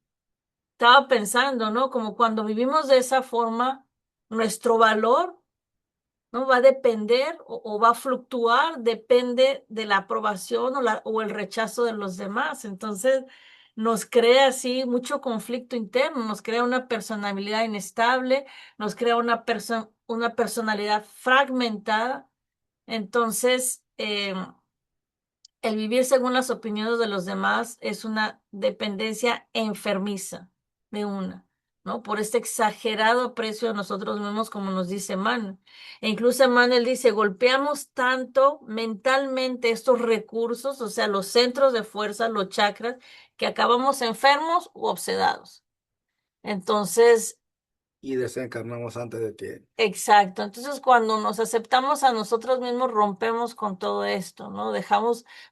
Speaker 2: estaba pensando, ¿no? Como cuando vivimos de esa forma, nuestro valor, ¿no? Va a depender o va a fluctuar, depende de la aprobación o el rechazo de los demás. Entonces, nos crea así mucho conflicto interno, nos crea una personalidad inestable, nos crea una personalidad fragmentada. Entonces, el vivir según las opiniones de los demás es una dependencia enfermiza de una, ¿no? Por este exagerado aprecio a nosotros mismos, como nos dice Manuel. E incluso Manuel dice, golpeamos tanto mentalmente estos recursos, o sea, los centros de fuerza, los chakras, que acabamos enfermos u obsedados. Entonces,
Speaker 4: Y desencarnamos antes de tiempo.
Speaker 2: exacto. Entonces, cuando nos aceptamos a nosotros mismos, rompemos con todo esto, ¿no?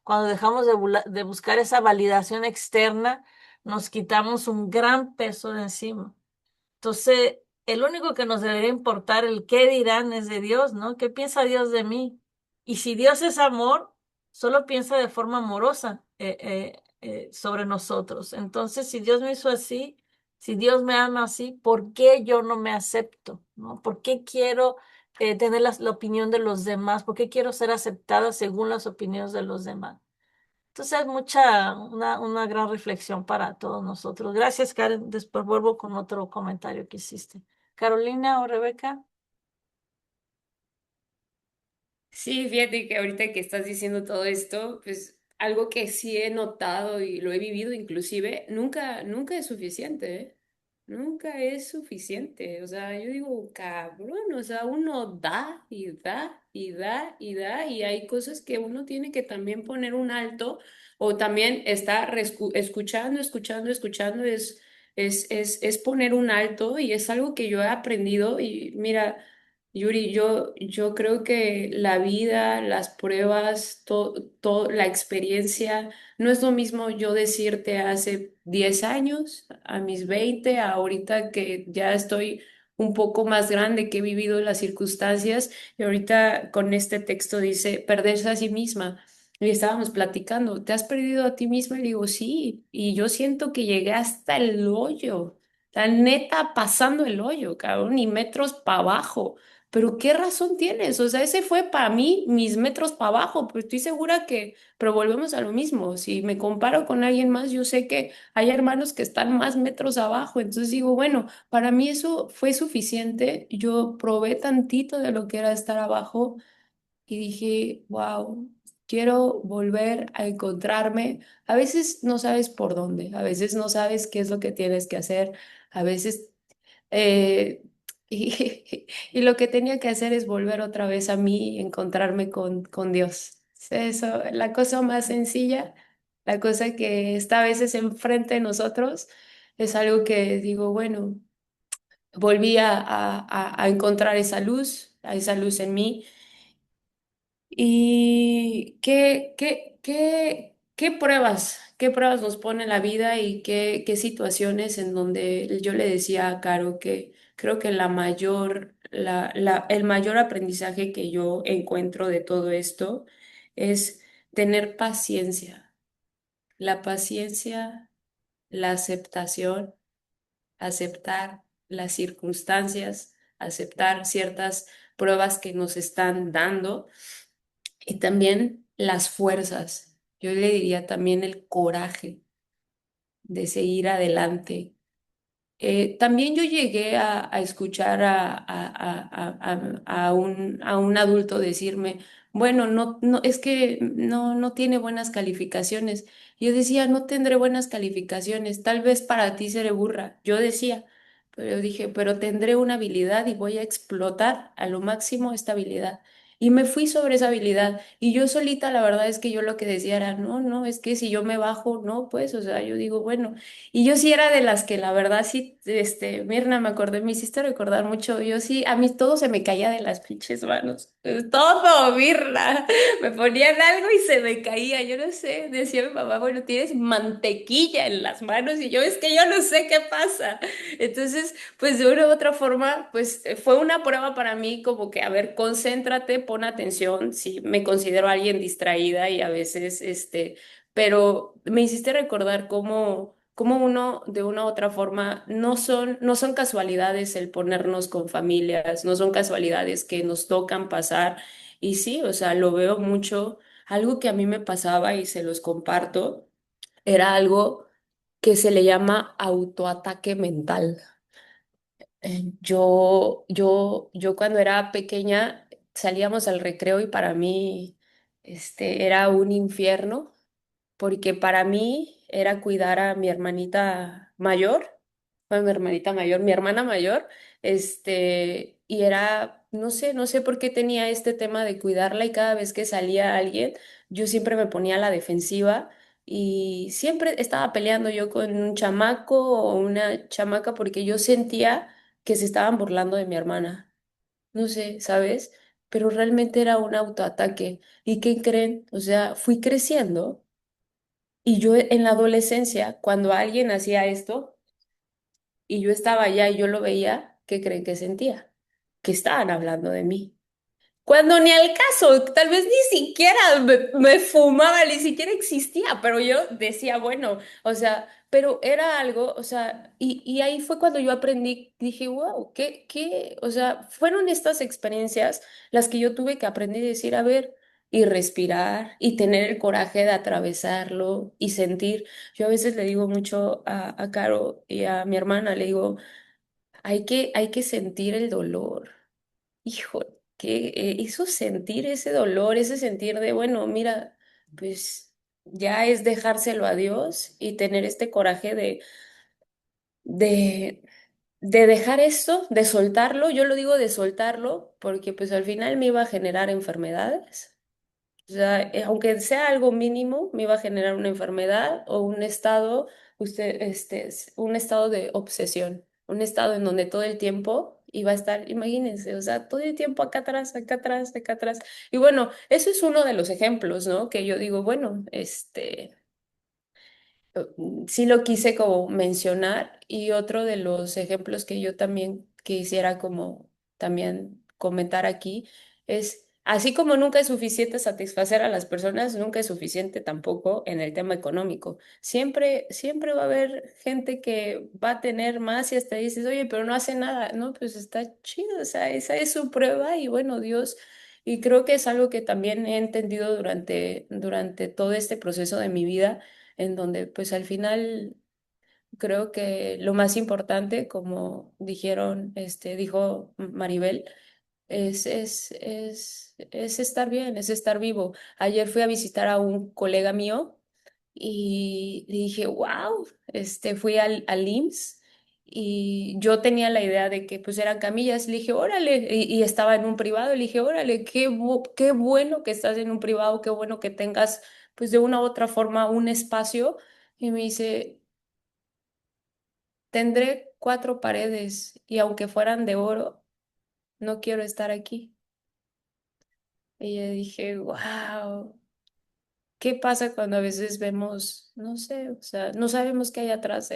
Speaker 2: Cuando dejamos de buscar esa validación externa, nos quitamos un gran peso de encima. Entonces, el único que nos debería importar el qué dirán es de Dios, ¿no? ¿Qué piensa Dios de mí? Y si Dios es amor, solo piensa de forma amorosa sobre nosotros. Entonces, si Dios me hizo así, si Dios me ama así, ¿por qué yo no me acepto? ¿No? ¿Por qué quiero tener la opinión de los demás? ¿Por qué quiero ser aceptada según las opiniones de los demás? Entonces, una gran reflexión para todos nosotros. Gracias, Karen. Después vuelvo con otro comentario que hiciste. Carolina o Rebeca.
Speaker 8: Sí, fíjate que ahorita que estás diciendo todo esto, pues algo que sí he notado y lo he vivido inclusive, nunca es suficiente, ¿eh? Nunca es suficiente. O sea, yo digo, cabrón, o sea, uno da y da y da y da y hay cosas que uno tiene que también poner un alto o también estar escuchando, es poner un alto y es algo que yo he aprendido y mira. Yuri, yo creo que la vida, las pruebas, la experiencia, no es lo mismo yo decirte hace 10 años, a mis 20, a ahorita que ya estoy un poco más grande, que he vivido las circunstancias, y ahorita con este texto dice, perderse a sí misma. Y estábamos platicando, ¿te has perdido a ti misma? Y le digo, sí, y yo siento que llegué hasta el hoyo, la neta pasando el hoyo, cabrón, y metros para abajo pero ¿qué razón tienes? O sea, ese fue para mí mis metros para abajo, pero estoy segura que, pero volvemos a lo mismo. Si me comparo con alguien más, yo sé que hay hermanos que están más metros abajo. Entonces digo, bueno, para mí eso fue suficiente. Yo probé tantito de lo que era estar abajo y dije, wow, quiero volver a encontrarme. A veces no sabes por dónde, a veces no sabes qué es lo que tienes que hacer, a veces... eh, y lo que tenía que hacer es volver otra vez a mí y encontrarme con Dios. Eso, la cosa más sencilla, la cosa que está a veces enfrente de nosotros, es algo que digo, bueno, volví a encontrar esa luz, a esa luz en mí. ¿Y qué pruebas nos pone la vida y qué situaciones en donde yo le decía a Caro que creo que el mayor aprendizaje que yo encuentro de todo esto es tener paciencia, la paciencia, la aceptación, aceptar las circunstancias, aceptar ciertas pruebas que nos están dando y también las fuerzas. Yo le diría también el coraje de seguir adelante. También yo llegué a escuchar a un adulto decirme, bueno, es que no tiene buenas calificaciones. Yo decía, no tendré buenas calificaciones, tal vez para ti seré burra. Yo decía, pero yo dije, pero tendré una habilidad y voy a explotar a lo máximo esta habilidad. Y me fui sobre esa habilidad. Y yo solita, la verdad es que yo lo que decía era, no, es que si yo me bajo, no, pues, o sea, yo digo, bueno. Y yo sí era de las que la verdad sí, Mirna, me acordé, me hiciste recordar mucho, yo sí, a mí todo se me caía de las pinches manos, todo, Mirna, me ponían algo y se me caía, yo no sé, decía mi mamá, bueno, tienes mantequilla en las manos y yo, es que yo no sé qué pasa. Entonces, pues de una u otra forma, pues fue una prueba para mí como que, a ver, concéntrate, pon atención, sí, me considero alguien distraída y a veces, pero me hiciste recordar cómo uno de una u otra forma no son casualidades el ponernos con familias, no son casualidades que nos tocan pasar. Y sí, o sea, lo veo mucho. Algo que a mí me pasaba y se los comparto era algo que se le llama autoataque mental. Yo cuando era pequeña salíamos al recreo y para mí era un infierno porque para mí era cuidar a mi hermanita mayor, bueno, mi hermanita mayor, mi hermana mayor, y era, no sé por qué tenía este tema de cuidarla y cada vez que salía alguien, yo siempre me ponía a la defensiva y siempre estaba peleando yo con un chamaco o una chamaca porque yo sentía que se estaban burlando de mi hermana, no sé, ¿sabes? Pero realmente era un autoataque. ¿Y qué creen? O sea, fui creciendo. Y yo en la adolescencia, cuando alguien hacía esto y yo estaba allá y yo lo veía, ¿qué creen que sentía? Que estaban hablando de mí. Cuando ni al caso, tal vez ni siquiera me fumaba, ni siquiera existía, pero yo decía, bueno, o sea, pero era algo, o sea, y ahí fue cuando yo aprendí, dije, wow, o sea, fueron estas experiencias las que yo tuve que aprender y decir, a ver, y respirar, y tener el coraje de atravesarlo y sentir. Yo a veces le digo mucho a Caro y a mi hermana, le digo, hay que sentir el dolor. Hijo, que eso sentir ese dolor, ese sentir de, bueno, mira, pues ya es dejárselo a Dios y tener este coraje de, de dejar esto, de soltarlo. Yo lo digo de soltarlo porque pues al final me iba a generar enfermedades. O sea, aunque sea algo mínimo, me iba a generar una enfermedad o un estado, un estado de obsesión, un estado en donde todo el tiempo iba a estar, imagínense, o sea, todo el tiempo acá atrás, acá atrás, acá atrás. Y bueno, eso es uno de los ejemplos, ¿no? Que yo digo, bueno, sí lo quise como mencionar y otro de los ejemplos que yo también quisiera como también comentar aquí es así como nunca es suficiente satisfacer a las personas, nunca es suficiente tampoco en el tema económico. Siempre va a haber gente que va a tener más y hasta dices, oye, pero no hace nada. No, pues está chido, o sea, esa es su prueba y bueno, Dios, y creo que es algo que también he entendido durante todo este proceso de mi vida, en donde pues al final creo que lo más importante, como dijo Maribel, es estar bien, es estar vivo. Ayer fui a visitar a un colega mío y le dije, wow, fui al IMSS y yo tenía la idea de que pues eran camillas. Le dije, órale, y estaba en un privado. Le dije, órale, qué bueno que estás en un privado, qué bueno que tengas pues de una u otra forma un espacio. Y me dice, tendré cuatro paredes y aunque fueran de oro, no quiero estar aquí. Y yo dije, wow, ¿qué pasa cuando a veces vemos, no sé, o sea, no sabemos qué hay atrás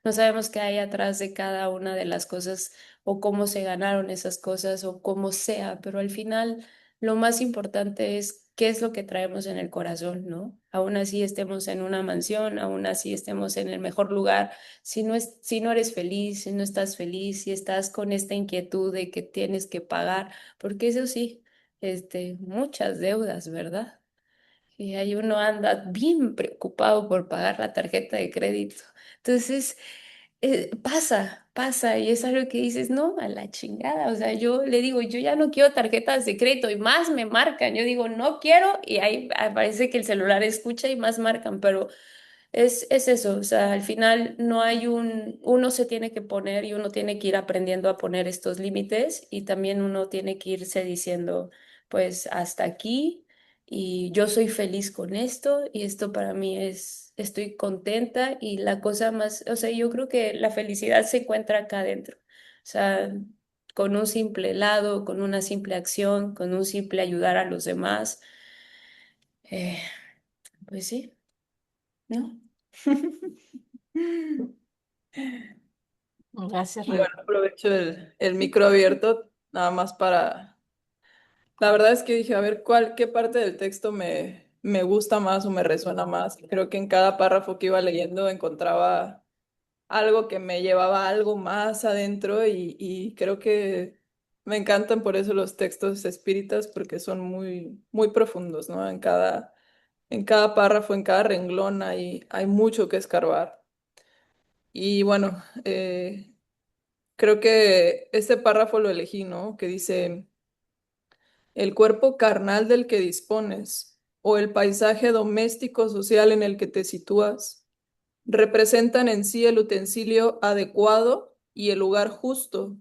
Speaker 8: no sabemos qué hay atrás de cada una de las cosas o cómo se ganaron esas cosas o cómo sea, pero al final lo más importante es qué es lo que traemos en el corazón, ¿no? Aún así estemos en una mansión, aún así estemos en el mejor lugar, si no eres feliz, si no estás feliz, si estás con esta inquietud de que tienes que pagar, porque eso sí, muchas deudas, ¿verdad? Y ahí uno anda bien preocupado por pagar la tarjeta de crédito. Entonces, pasa, y es algo que dices, no, a la chingada. O sea, yo le digo, yo ya no quiero tarjetas de crédito y más me marcan. Yo digo, no quiero, y ahí aparece que el celular escucha y más marcan, pero es eso. O sea, al final no hay uno se tiene que poner y uno tiene que ir aprendiendo a poner estos límites y también uno tiene que irse diciendo, pues hasta aquí y yo soy feliz con esto y esto para mí estoy contenta y la cosa más, o sea, yo creo que la felicidad se encuentra acá adentro. O sea, con un simple helado, con una simple acción, con un simple ayudar a los demás. eh, pues sí, ¿no?
Speaker 2: Gracias,
Speaker 3: Y bueno, aprovecho el micro abierto nada más para... La verdad es que dije, a ver, qué parte del texto me gusta más o me resuena más. Creo que en cada párrafo que iba leyendo encontraba algo que me llevaba a algo más adentro y creo que me encantan por eso los textos espíritas porque son muy profundos, ¿no? En cada párrafo, en cada renglón hay mucho que escarbar. Y bueno, creo que este párrafo lo elegí, ¿no? Que dice, el cuerpo carnal del que dispones o el paisaje doméstico social en el que te sitúas representan en sí el utensilio adecuado y el lugar justo,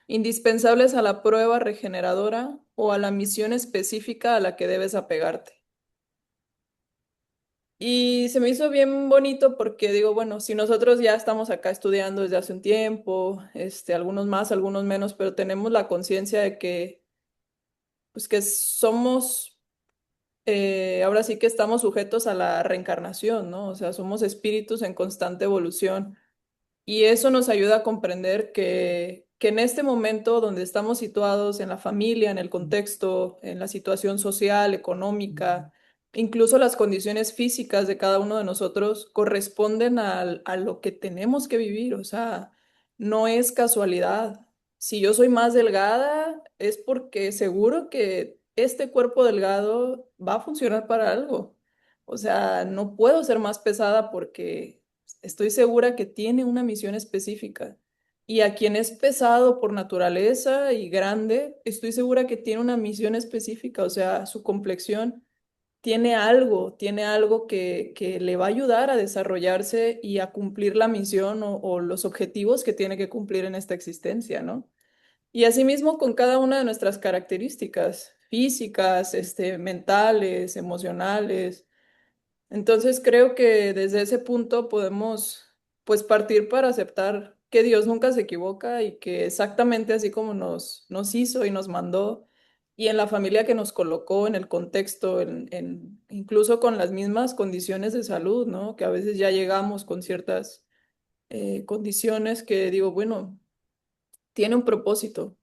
Speaker 3: indispensables a la prueba regeneradora o a la misión específica a la que debes apegarte. Y se me hizo bien bonito porque digo, bueno, si nosotros ya estamos acá estudiando desde hace un tiempo, algunos más, algunos menos, pero tenemos la conciencia de que, pues que somos, ahora sí que estamos sujetos a la reencarnación, ¿no? O sea, somos espíritus en constante evolución. Y eso nos ayuda a comprender que en este momento donde estamos situados en la familia, en el contexto, en la situación social, económica, incluso las condiciones físicas de cada uno de nosotros corresponden a lo que tenemos que vivir. O sea, no es casualidad. Si yo soy más delgada, es porque seguro que este cuerpo delgado va a funcionar para algo. O sea, no puedo ser más pesada porque estoy segura que tiene una misión específica. Y a quien es pesado por naturaleza y grande, estoy segura que tiene una misión específica. O sea, su complexión tiene algo que le va a ayudar a desarrollarse y a cumplir la misión o los objetivos que tiene que cumplir en esta existencia, ¿no? Y asimismo con cada una de nuestras características físicas, mentales, emocionales. Entonces creo que desde ese punto podemos pues partir para aceptar que Dios nunca se equivoca y que exactamente así como nos hizo y nos mandó y en la familia que nos colocó, en el contexto, incluso con las mismas condiciones de salud, ¿no? Que a veces ya llegamos con ciertas condiciones que digo, bueno, tiene un propósito.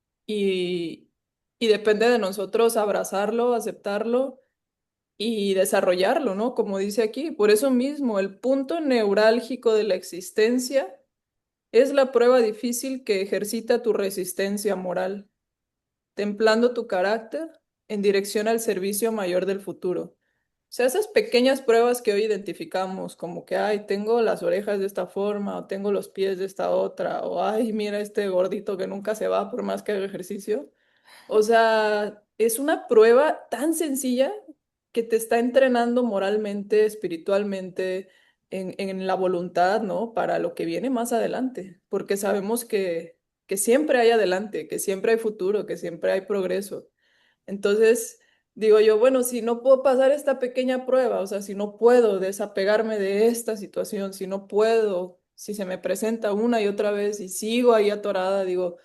Speaker 3: y depende de nosotros abrazarlo, aceptarlo y desarrollarlo, ¿no? Como dice aquí. Por eso mismo, el punto neurálgico de la existencia es la prueba difícil que ejercita tu resistencia moral, templando tu carácter en dirección al servicio mayor del futuro. O sea, esas pequeñas pruebas que hoy identificamos, como que, ay, tengo las orejas de esta forma, o tengo los pies de esta otra, o ay, mira este gordito que nunca se va por más que haga ejercicio. O sea, es una prueba tan sencilla que te está entrenando moralmente, espiritualmente, en la voluntad, ¿no? Para lo que viene más adelante, porque sabemos que siempre hay adelante, que siempre hay futuro, que siempre hay progreso. Entonces, digo yo, bueno, si no puedo pasar esta pequeña prueba, o sea, si no puedo desapegarme de esta situación, si no puedo, si se me presenta una y otra vez y sigo ahí atorada, digo,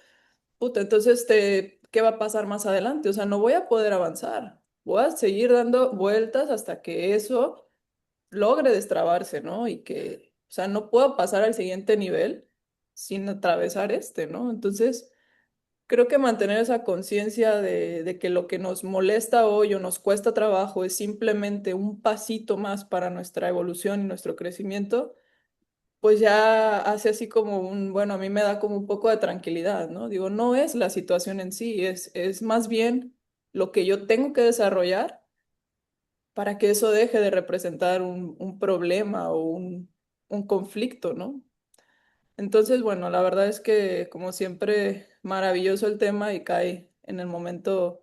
Speaker 3: puta, entonces, ¿qué va a pasar más adelante? O sea, no voy a poder avanzar. Voy a seguir dando vueltas hasta que eso logre destrabarse, ¿no? Y que, o sea, no puedo pasar al siguiente nivel sin atravesar este, ¿no? Entonces, creo que mantener esa conciencia de que lo que nos molesta hoy o nos cuesta trabajo es simplemente un pasito más para nuestra evolución y nuestro crecimiento, pues ya hace así como bueno, a mí me da como un poco de tranquilidad, ¿no? Digo, no es la situación en sí, es más bien lo que yo tengo que desarrollar para que eso deje de representar un problema o un conflicto, ¿no? Entonces, bueno, la verdad es que como siempre, maravilloso el tema y cae en el momento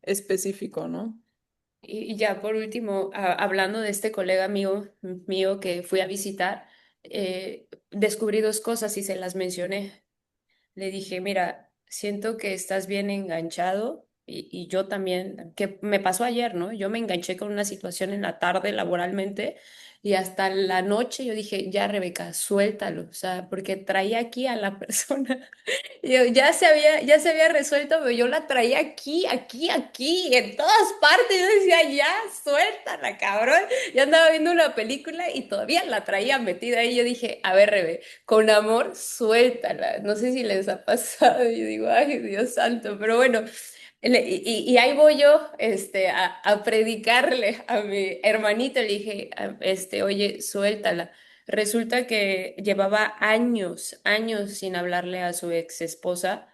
Speaker 3: específico, ¿no?
Speaker 8: Y ya por último, hablando de este colega mío que fui a visitar, descubrí dos cosas y se las mencioné. Le dije, mira, siento que estás bien enganchado y yo también, que me pasó ayer, ¿no? Yo me enganché con una situación en la tarde laboralmente y hasta la noche yo dije, ya Rebeca, suéltalo, o sea, porque traía aquí a la persona. Ya se había resuelto, pero yo la traía aquí, en todas partes. Yo decía, ya, suéltala, cabrón. Ya andaba viendo una película y todavía la traía metida ahí. Yo dije, a ver, Rebe, con amor, suéltala. No sé si les ha pasado. Yo digo, ay, Dios santo, pero bueno. Y ahí voy yo, a predicarle a mi hermanito. Le dije, oye, suéltala. Resulta que llevaba años sin hablarle a su ex esposa.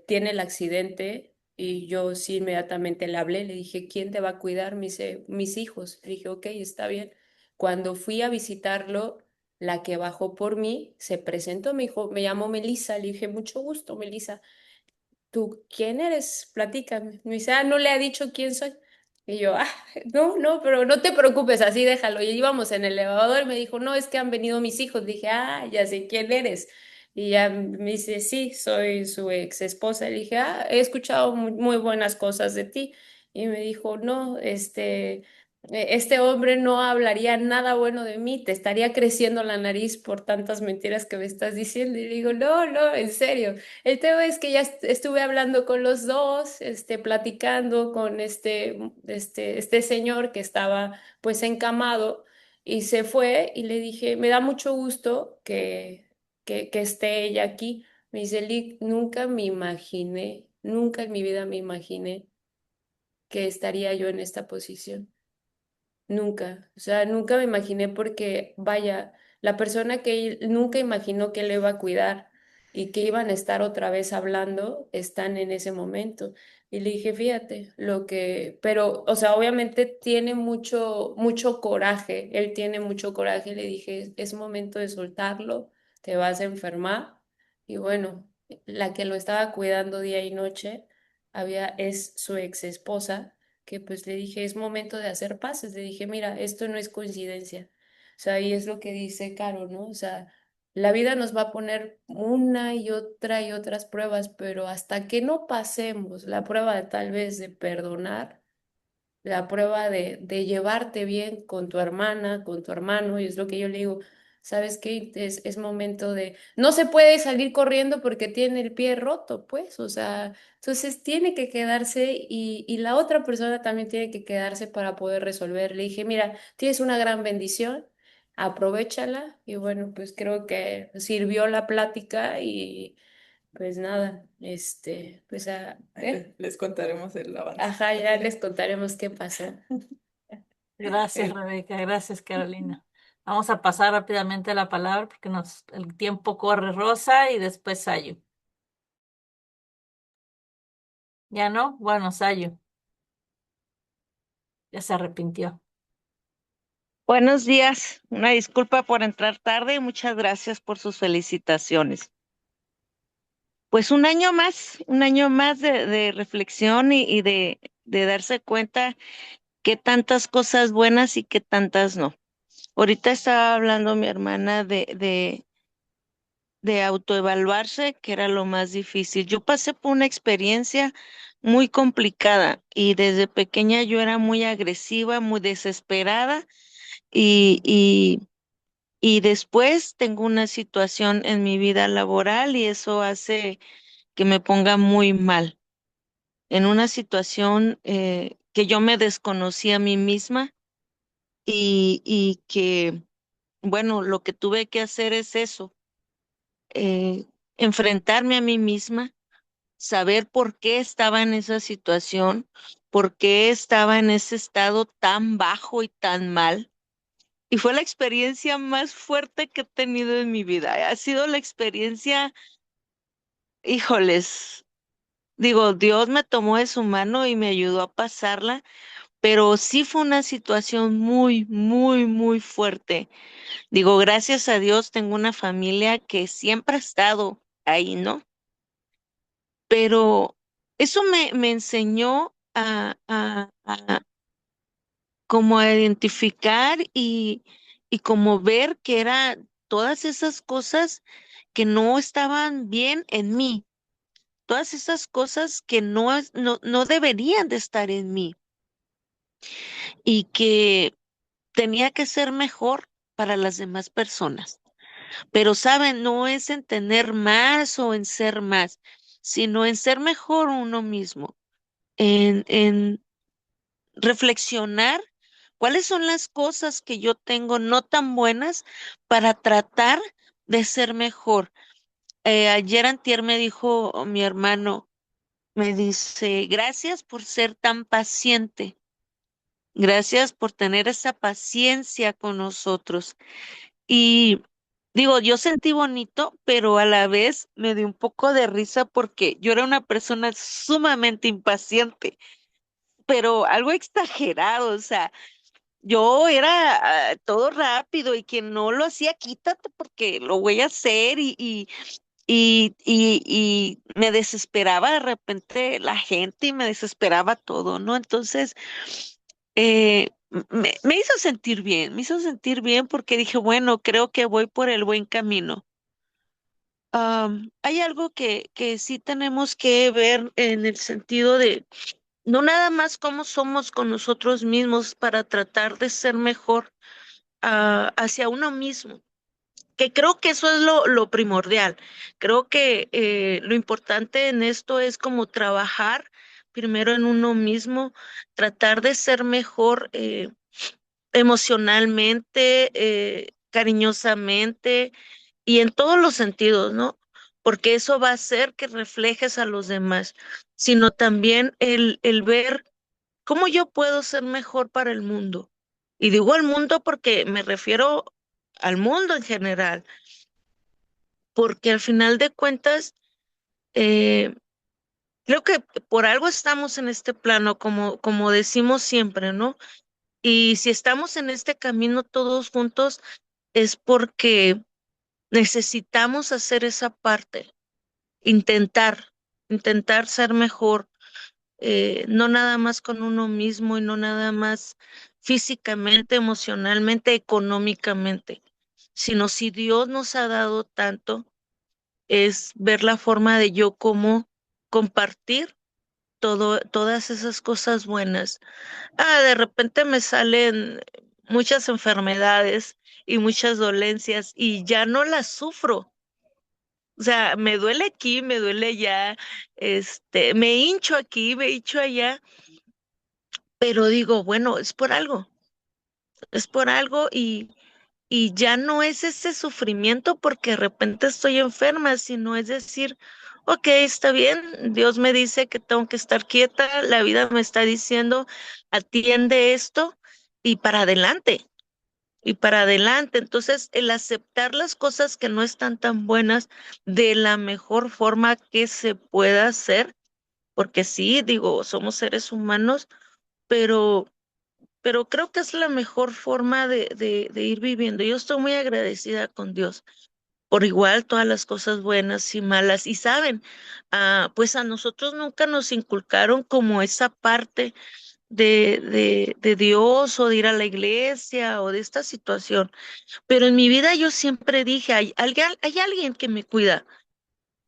Speaker 8: Tiene el accidente y yo sí inmediatamente le hablé. Le dije, ¿quién te va a cuidar? Me dice, mis hijos. Le dije, ok, está bien. Cuando fui a visitarlo, la que bajó por mí se presentó, me dijo, me llamo Melissa. Le dije, mucho gusto, Melissa. ¿Tú quién eres? Platícame. Me dice, no le ha dicho quién soy. Y yo, no, pero no te preocupes, así déjalo. Y íbamos en el elevador y me dijo, no, es que han venido mis hijos. Dije, ya sé quién eres. Y ya me dice, sí, soy su ex esposa. Le dije, he escuchado muy buenas cosas de ti. Y me dijo, no, este hombre no hablaría nada bueno de mí, te estaría creciendo la nariz por tantas mentiras que me estás diciendo. Y le digo, no, en serio. El tema es que ya estuve hablando con los dos, platicando con este señor que estaba pues encamado y se fue y le dije, me da mucho gusto que esté ella aquí. Me dice, Lick, nunca me imaginé, nunca en mi vida me imaginé que estaría yo en esta posición. Nunca, o sea, nunca me imaginé porque, vaya, la persona que él nunca imaginó que le iba a cuidar y que iban a estar otra vez hablando, están en ese momento. Y le dije, fíjate, pero, o sea, obviamente tiene mucho coraje, él tiene mucho coraje. Le dije, es momento de soltarlo, te vas a enfermar. Y bueno, la que lo estaba cuidando día y noche es su ex esposa que pues le dije, es momento de hacer paces. Le dije, mira, esto no es coincidencia. O sea, y es lo que dice Caro, ¿no? O sea, la vida nos va a poner una y otras pruebas, pero hasta que no pasemos la prueba de tal vez de perdonar, la prueba de llevarte bien con tu hermana, con tu hermano, y es lo que yo le digo, ¿sabes qué? Es momento de... No se puede salir corriendo porque tiene el pie roto, pues, o sea, entonces tiene que quedarse y la otra persona también tiene que quedarse para poder resolver. Le dije, mira, tienes una gran bendición, aprovéchala y bueno, pues creo que sirvió la plática pues nada, pues
Speaker 3: Les contaremos el avance.
Speaker 8: ajá, ya les contaremos qué pasó.
Speaker 2: Gracias, Rebeca. Gracias, Carolina. Vamos a pasar rápidamente la palabra porque el tiempo corre. Rosa y después Sayo. ¿Ya no? Bueno, Sayo. Ya se arrepintió.
Speaker 9: Buenos días, una disculpa por entrar tarde y muchas gracias por sus felicitaciones. Pues un año más de reflexión y de darse cuenta que tantas cosas buenas y que tantas no. Ahorita estaba hablando mi hermana de autoevaluarse, que era lo más difícil. Yo pasé por una experiencia muy complicada y desde pequeña yo era muy agresiva, muy desesperada y y después tengo una situación en mi vida laboral y eso hace que me ponga muy mal. En una situación que yo me desconocí a mí misma y que, bueno, lo que tuve que hacer es eso, eh, enfrentarme a mí misma, saber por qué estaba en esa situación, por qué estaba en ese estado tan bajo y tan mal. Y fue la experiencia más fuerte que he tenido en mi vida. Ha sido la experiencia, híjoles, digo, Dios me tomó de su mano y me ayudó a pasarla, pero sí fue una situación muy, muy, muy fuerte. Digo, gracias a Dios tengo una familia que siempre ha estado ahí, ¿no? Pero eso me enseñó a como a identificar y como ver que era todas esas cosas que no estaban bien en mí, todas esas cosas que no deberían de estar en mí y que tenía que ser mejor para las demás personas. Pero, ¿saben? No es en tener más o en ser más, sino en ser mejor uno mismo, en reflexionar cuáles son las cosas que yo tengo no tan buenas para tratar de ser mejor. Ayer antier me dijo mi hermano, me dice, gracias por ser tan paciente, gracias por tener esa paciencia con nosotros. Y digo, yo sentí bonito, pero a la vez me dio un poco de risa porque yo era una persona sumamente impaciente, pero algo exagerado, o sea. Yo era todo rápido y quien no lo hacía, quítate porque lo voy a hacer y me desesperaba de repente la gente y me desesperaba todo, ¿no? Entonces, me hizo sentir bien, me hizo sentir bien porque dije, bueno, creo que voy por el buen camino. Hay algo que sí tenemos que ver en el sentido de no nada más cómo somos con nosotros mismos para tratar de ser mejor hacia uno mismo, que creo que eso es lo primordial. Creo que lo importante en esto es como trabajar primero en uno mismo, tratar de ser mejor emocionalmente, cariñosamente y en todos los sentidos, ¿no? Porque eso va a hacer que reflejes a los demás, sino también el ver ¿cómo yo puedo ser mejor para el mundo? Y digo al mundo porque me refiero al mundo en general, porque al final de cuentas, eh, creo que por algo estamos en este plano, como decimos siempre, ¿no? Y si estamos en este camino todos juntos, es porque necesitamos hacer esa parte, intentar, intentar ser mejor no nada más con uno mismo y no nada más físicamente, emocionalmente, económicamente, sino si Dios nos ha dado tanto, es ver la forma de yo cómo compartir todas esas cosas buenas. De repente me salen muchas enfermedades y muchas dolencias y ya no las sufro. O sea, me duele aquí, me duele allá, me hincho aquí, me hincho allá, pero digo, bueno, es por algo y ya no es ese sufrimiento porque de repente estoy enferma, sino es decir, ok, está bien, Dios me dice que tengo que estar quieta, la vida me está diciendo, atiende esto y para adelante, y para adelante. Entonces, el aceptar las cosas que no están tan buenas de la mejor forma que se pueda hacer, porque sí, digo, somos seres humanos, pero, pero creo que es la mejor forma de ir viviendo. Yo estoy muy agradecida con Dios por igual todas las cosas buenas y malas. Y saben, pues a nosotros nunca nos inculcaron como esa parte de Dios o de ir a la iglesia o de esta situación. Pero en mi vida yo siempre dije, hay alguien que me cuida.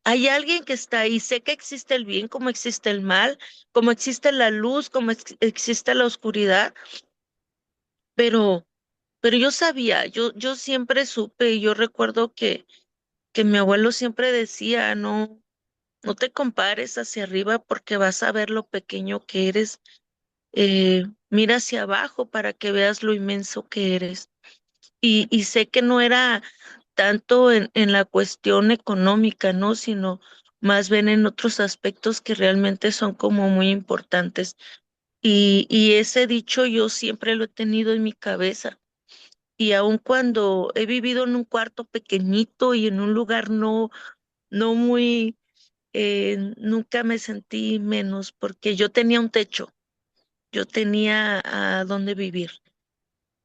Speaker 9: Hay alguien que está ahí. Sé que existe el bien, como existe el mal, como existe la luz, como existe la oscuridad, pero, pero yo sabía, yo siempre supe y yo recuerdo que mi abuelo siempre decía, no, no te compares hacia arriba porque vas a ver lo pequeño que eres. Mira hacia abajo para que veas lo inmenso que eres. Y sé que no era tanto en la cuestión económica, ¿no? Sino más bien en otros aspectos que realmente son como muy importantes. Y ese dicho yo siempre lo he tenido en mi cabeza. Y aun cuando he vivido en un cuarto pequeñito y en un lugar no muy, nunca me sentí menos porque yo tenía un techo, yo tenía a dónde vivir.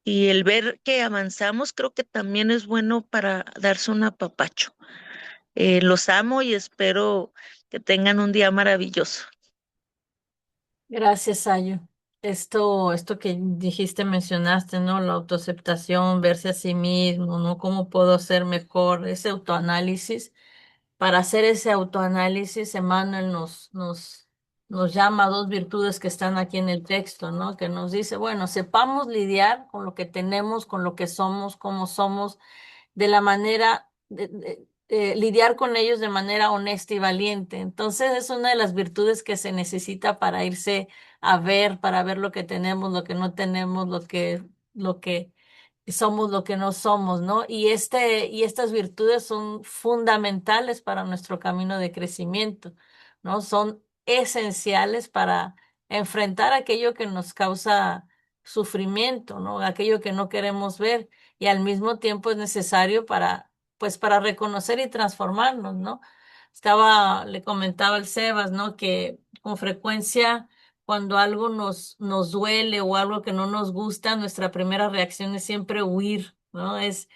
Speaker 9: Y el ver que avanzamos creo que también es bueno para darse un apapacho. Los amo y espero que tengan un día maravilloso.
Speaker 2: Gracias, Ayo. Esto que dijiste, mencionaste, ¿no? La autoaceptación, verse a sí mismo, ¿no? ¿Cómo puedo ser mejor? Ese autoanálisis. Para hacer ese autoanálisis, Emmanuel nos llama a dos virtudes que están aquí en el texto, ¿no? Que nos dice, bueno, sepamos lidiar con lo que tenemos, con lo que somos, cómo somos, de la manera, lidiar con ellos de manera honesta y valiente. Entonces es una de las virtudes que se necesita para irse a ver, para ver lo que tenemos, lo que no tenemos, lo que somos, lo que no somos, ¿no? Y estas virtudes son fundamentales para nuestro camino de crecimiento, ¿no? Son esenciales para enfrentar aquello que nos causa sufrimiento, ¿no? Aquello que no queremos ver y al mismo tiempo es necesario para, pues, para reconocer y transformarnos, ¿no? Le comentaba al Sebas, ¿no? Que con frecuencia cuando algo nos duele o algo que no nos gusta, nuestra primera reacción es siempre huir, ¿no? Es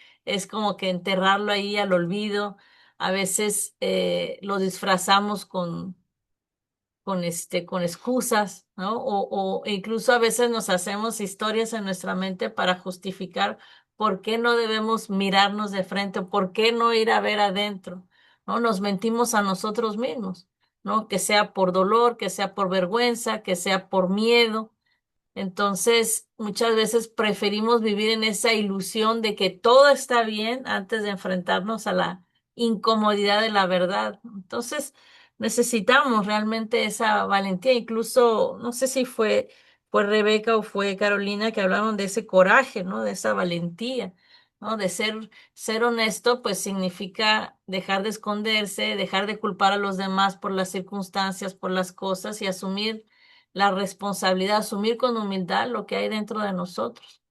Speaker 2: como que enterrarlo ahí al olvido. A veces lo disfrazamos con excusas, ¿no? O incluso a veces nos hacemos historias en nuestra mente para justificar por qué no debemos mirarnos de frente o por qué no ir a ver adentro, ¿no? Nos mentimos a nosotros mismos, ¿no? Que sea por dolor, que sea por vergüenza, que sea por miedo. Entonces, muchas veces preferimos vivir en esa ilusión de que todo está bien antes de enfrentarnos a la incomodidad de la verdad. Entonces, necesitamos realmente esa valentía. Incluso, no sé si fue Rebeca o fue Carolina que hablaron de ese coraje, ¿no? De esa valentía, ¿no? De ser honesto, pues significa dejar de esconderse, dejar de culpar a los demás por las circunstancias, por las cosas y asumir la responsabilidad, asumir con humildad lo que hay dentro de nosotros.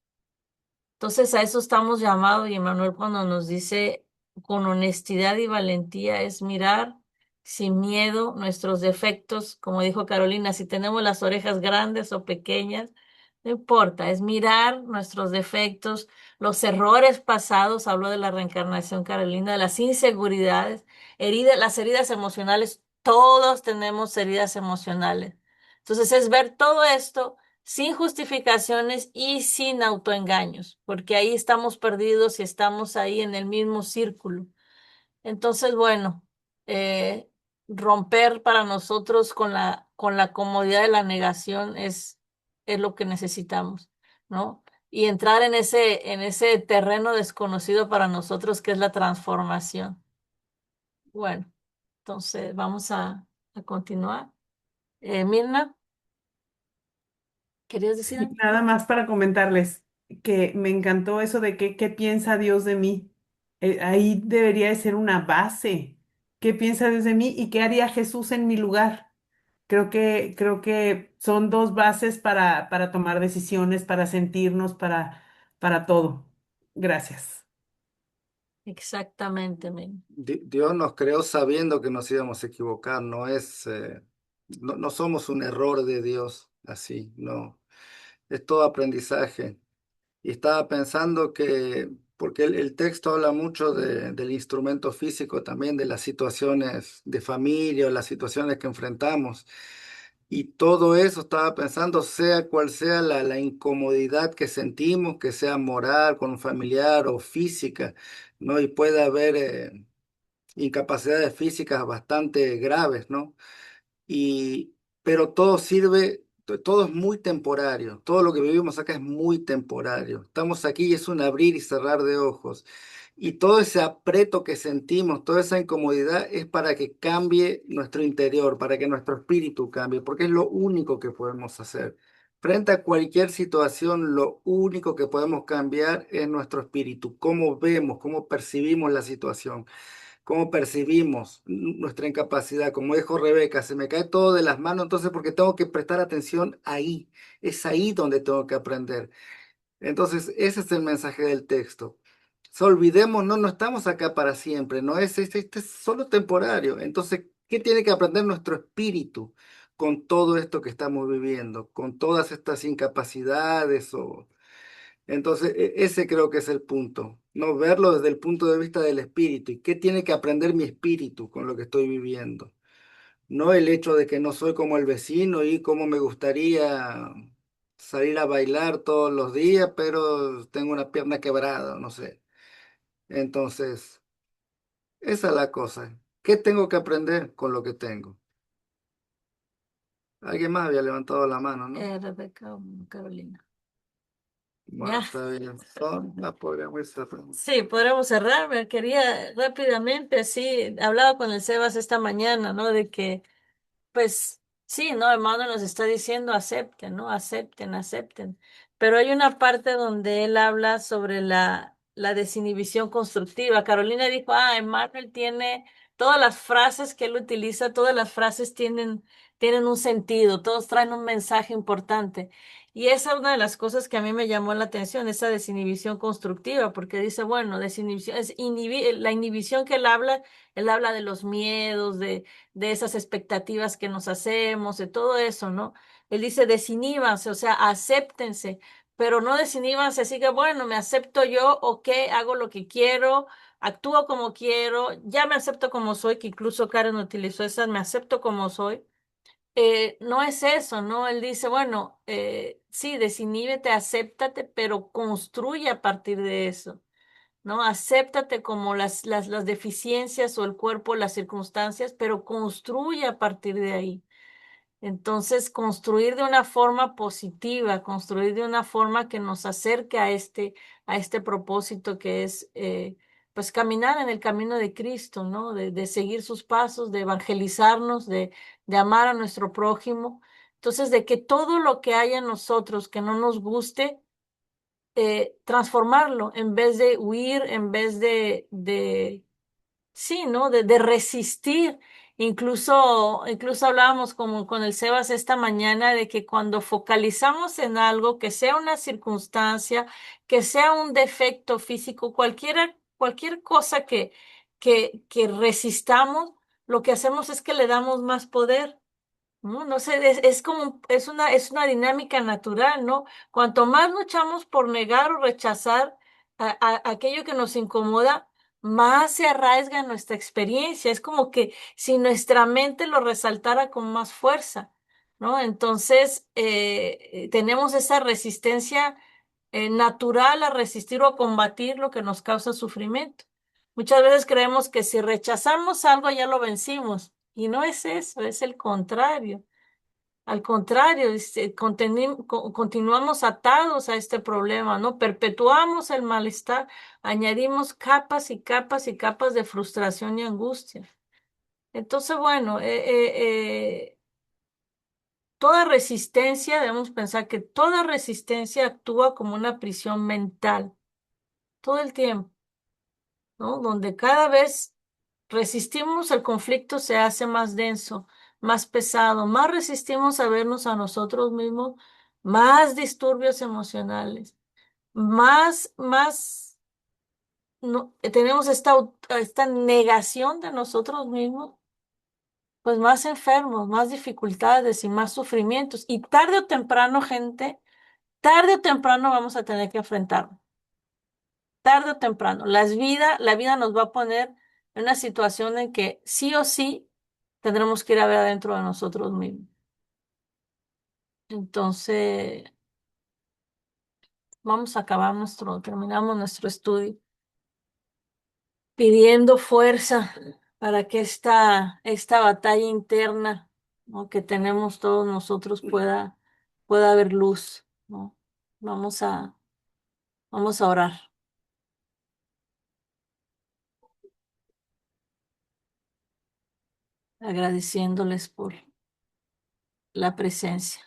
Speaker 2: Entonces a eso estamos llamados y Emmanuel cuando nos dice con honestidad y valentía es mirar sin miedo nuestros defectos, como dijo Carolina, si tenemos las orejas grandes o pequeñas, no importa, es mirar nuestros defectos, los errores pasados, hablo de la reencarnación Carolina, de las inseguridades, las heridas emocionales, todos tenemos heridas emocionales. Entonces es ver todo esto sin justificaciones y sin autoengaños, porque ahí estamos perdidos y estamos ahí en el mismo círculo. Entonces, bueno, eh, romper para nosotros con la comodidad de la negación es lo que necesitamos, ¿no? Y entrar en ese terreno desconocido para nosotros que es la transformación. Bueno, entonces vamos a continuar. Mirna, ¿querías decir
Speaker 6: Y
Speaker 2: algo?
Speaker 6: nada más para comentarles que me encantó eso de qué piensa Dios de mí. Ahí debería de ser una base qué piensa Dios de mí y qué haría Jesús en mi lugar. Creo que son dos bases para tomar decisiones, para sentirnos, para todo. Gracias.
Speaker 2: Exactamente, men.
Speaker 4: Dios nos creó sabiendo que nos íbamos a equivocar, no somos un error de Dios, así, no, es todo aprendizaje. Y estaba pensando que, porque el texto habla mucho del instrumento físico también, de las situaciones de familia o las situaciones que enfrentamos. Y todo eso estaba pensando, sea cual sea la incomodidad que sentimos, que sea moral, con un familiar o física, ¿no? Y puede haber incapacidades físicas bastante graves, ¿no? Y, pero todo sirve, todo es muy temporario, todo lo que vivimos acá es muy temporario. Estamos aquí y es un abrir y cerrar de ojos. Y todo ese apreto que sentimos, toda esa incomodidad es para que cambie nuestro interior, para que nuestro espíritu cambie, porque es lo único que podemos hacer. Frente a cualquier situación, lo único que podemos cambiar es nuestro espíritu, cómo vemos, cómo percibimos la situación, cómo percibimos nuestra incapacidad. Como dijo Rebeca, se me cae todo de las manos, entonces porque tengo que prestar atención ahí. Es ahí donde tengo que aprender. Entonces, ese es el mensaje del texto. Se olvidemos, no estamos acá para siempre, no es, este es solo temporario. Entonces, ¿qué tiene que aprender nuestro espíritu con todo esto que estamos viviendo, con todas estas incapacidades o entonces, ese creo que es el punto, no verlo desde el punto de vista del espíritu y qué tiene que aprender mi espíritu con lo que estoy viviendo. No el hecho de que no soy como el vecino y cómo me gustaría salir a bailar todos los días, pero tengo una pierna quebrada, no sé. Entonces, esa es la cosa. ¿Qué tengo que aprender con lo que tengo? Alguien más había levantado la mano, ¿no?
Speaker 2: Rebeca o Carolina.
Speaker 4: Bueno,
Speaker 2: Ya.
Speaker 4: está bien. Podríamos ir cerrando.
Speaker 2: Sí, podríamos cerrar. Me quería rápidamente, sí, hablaba con el Sebas esta mañana, ¿no? De que pues sí, ¿no? Hermano nos está diciendo acepten, ¿no? Acepten, acepten. Pero hay una parte donde él habla sobre la desinhibición constructiva. Carolina dijo, Emmanuel tiene todas las frases que él utiliza, todas las frases tienen un sentido, todos traen un mensaje importante. Y esa es una de las cosas que a mí me llamó la atención, esa desinhibición constructiva, porque dice, bueno, desinhibición, la inhibición que él habla de los miedos, de esas expectativas que nos hacemos, de todo eso, ¿no? Él dice, desinhíbanse, o sea, acéptense, pero no desinhíbanse, así que bueno, me acepto yo, ok, hago lo que quiero, actúo como quiero, ya me acepto como soy, que incluso Karen utilizó esa, me acepto como soy. No es eso, ¿no? Él dice, bueno, sí, desinhíbete, acéptate, pero construye a partir de eso. ¿No? Acéptate como las deficiencias o el cuerpo, las circunstancias, pero construye a partir de ahí. Entonces, construir de una forma positiva, construir de una forma que nos acerque a este propósito que es, pues, caminar en el camino de Cristo, ¿no? De seguir sus pasos, de evangelizarnos, de amar a nuestro prójimo. Entonces, de que todo lo que haya en nosotros que no nos guste, transformarlo en vez de huir, en vez sí, ¿no? De resistir. Incluso hablábamos como con el Sebas esta mañana de que cuando focalizamos en algo, que sea una circunstancia, que sea un defecto físico, cualquier cosa que resistamos, lo que hacemos es que le damos más poder. No, no sé, es como, es una dinámica natural, ¿no? Cuanto más luchamos por negar o rechazar aquello que nos incomoda, más se arraiga en nuestra experiencia. Es como que si nuestra mente lo resaltara con más fuerza, ¿no? Entonces, tenemos esa resistencia natural a resistir o a combatir lo que nos causa sufrimiento. Muchas veces creemos que si rechazamos algo ya lo vencimos. Y no es eso, es el contrario. Al contrario, continuamos atados a este problema, ¿no? Perpetuamos el malestar, añadimos capas y capas y capas de frustración y angustia. Entonces, bueno, toda resistencia, debemos pensar que toda resistencia actúa como una prisión mental, todo el tiempo, ¿no? Donde cada vez resistimos el conflicto, se hace más denso, más pesado, más resistimos a vernos a nosotros mismos, más disturbios emocionales, más tenemos esta negación de nosotros mismos, pues más enfermos, más dificultades y más sufrimientos. Y tarde o temprano, gente, tarde o temprano vamos a tener que enfrentarnos. Tarde o temprano. La vida nos va a poner en una situación en que sí o sí tendremos que ir a ver adentro de nosotros mismos. Entonces, terminamos nuestro estudio pidiendo fuerza para que esta batalla interna, ¿no?, que tenemos todos nosotros pueda haber luz, ¿no? Vamos a, vamos a orar, agradeciéndoles por la presencia.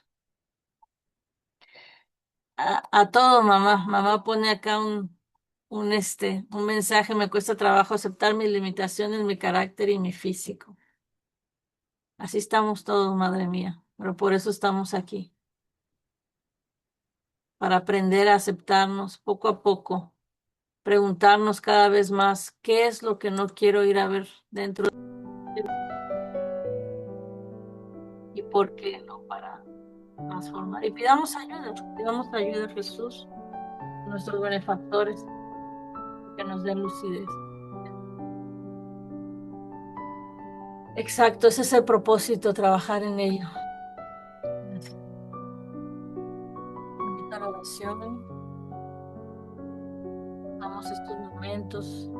Speaker 2: A todo, mamá. Mamá pone acá un mensaje: me cuesta trabajo aceptar mis limitaciones, mi carácter y mi físico. Así estamos todos, madre mía, pero por eso estamos aquí, para aprender a aceptarnos poco a poco, preguntarnos cada vez más qué es lo que no quiero ir a ver dentro de mí y por qué no, para transformar. Y pidamos ayuda a Jesús, a nuestros benefactores, que nos den lucidez. Exacto, ese es el propósito, trabajar en ello. Bonita la oración. Damos estos momentos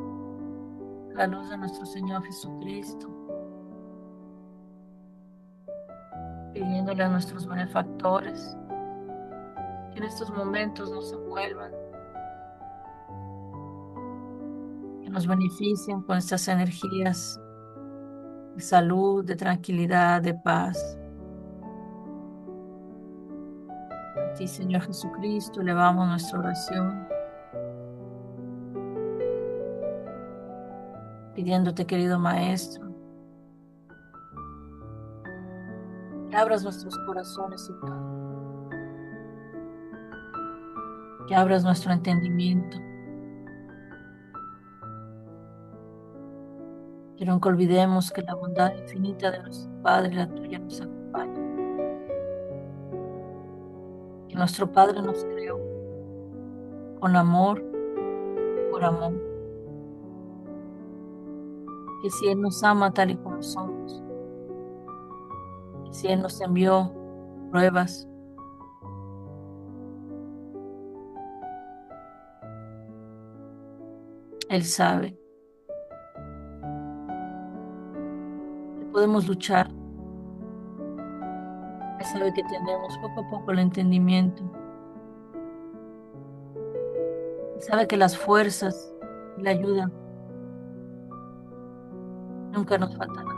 Speaker 2: a la luz de nuestro Señor Jesucristo, pidiéndole a nuestros benefactores que en estos momentos nos envuelvan, que nos beneficien con estas energías de salud, de tranquilidad, de paz. A ti, Señor Jesucristo, elevamos nuestra oración, pidiéndote, querido Maestro, que abras nuestros corazones, Señor, que abras nuestro entendimiento, que nunca olvidemos que la bondad infinita de nuestro Padre, la tuya, nos acompaña, que nuestro Padre nos creó con amor, por amor, que si Él nos ama tal y como somos, que si Él nos envió pruebas, Él sabe que podemos luchar. Él sabe que tenemos poco a poco el entendimiento. Él sabe que las fuerzas y la ayuda nunca nos faltarán.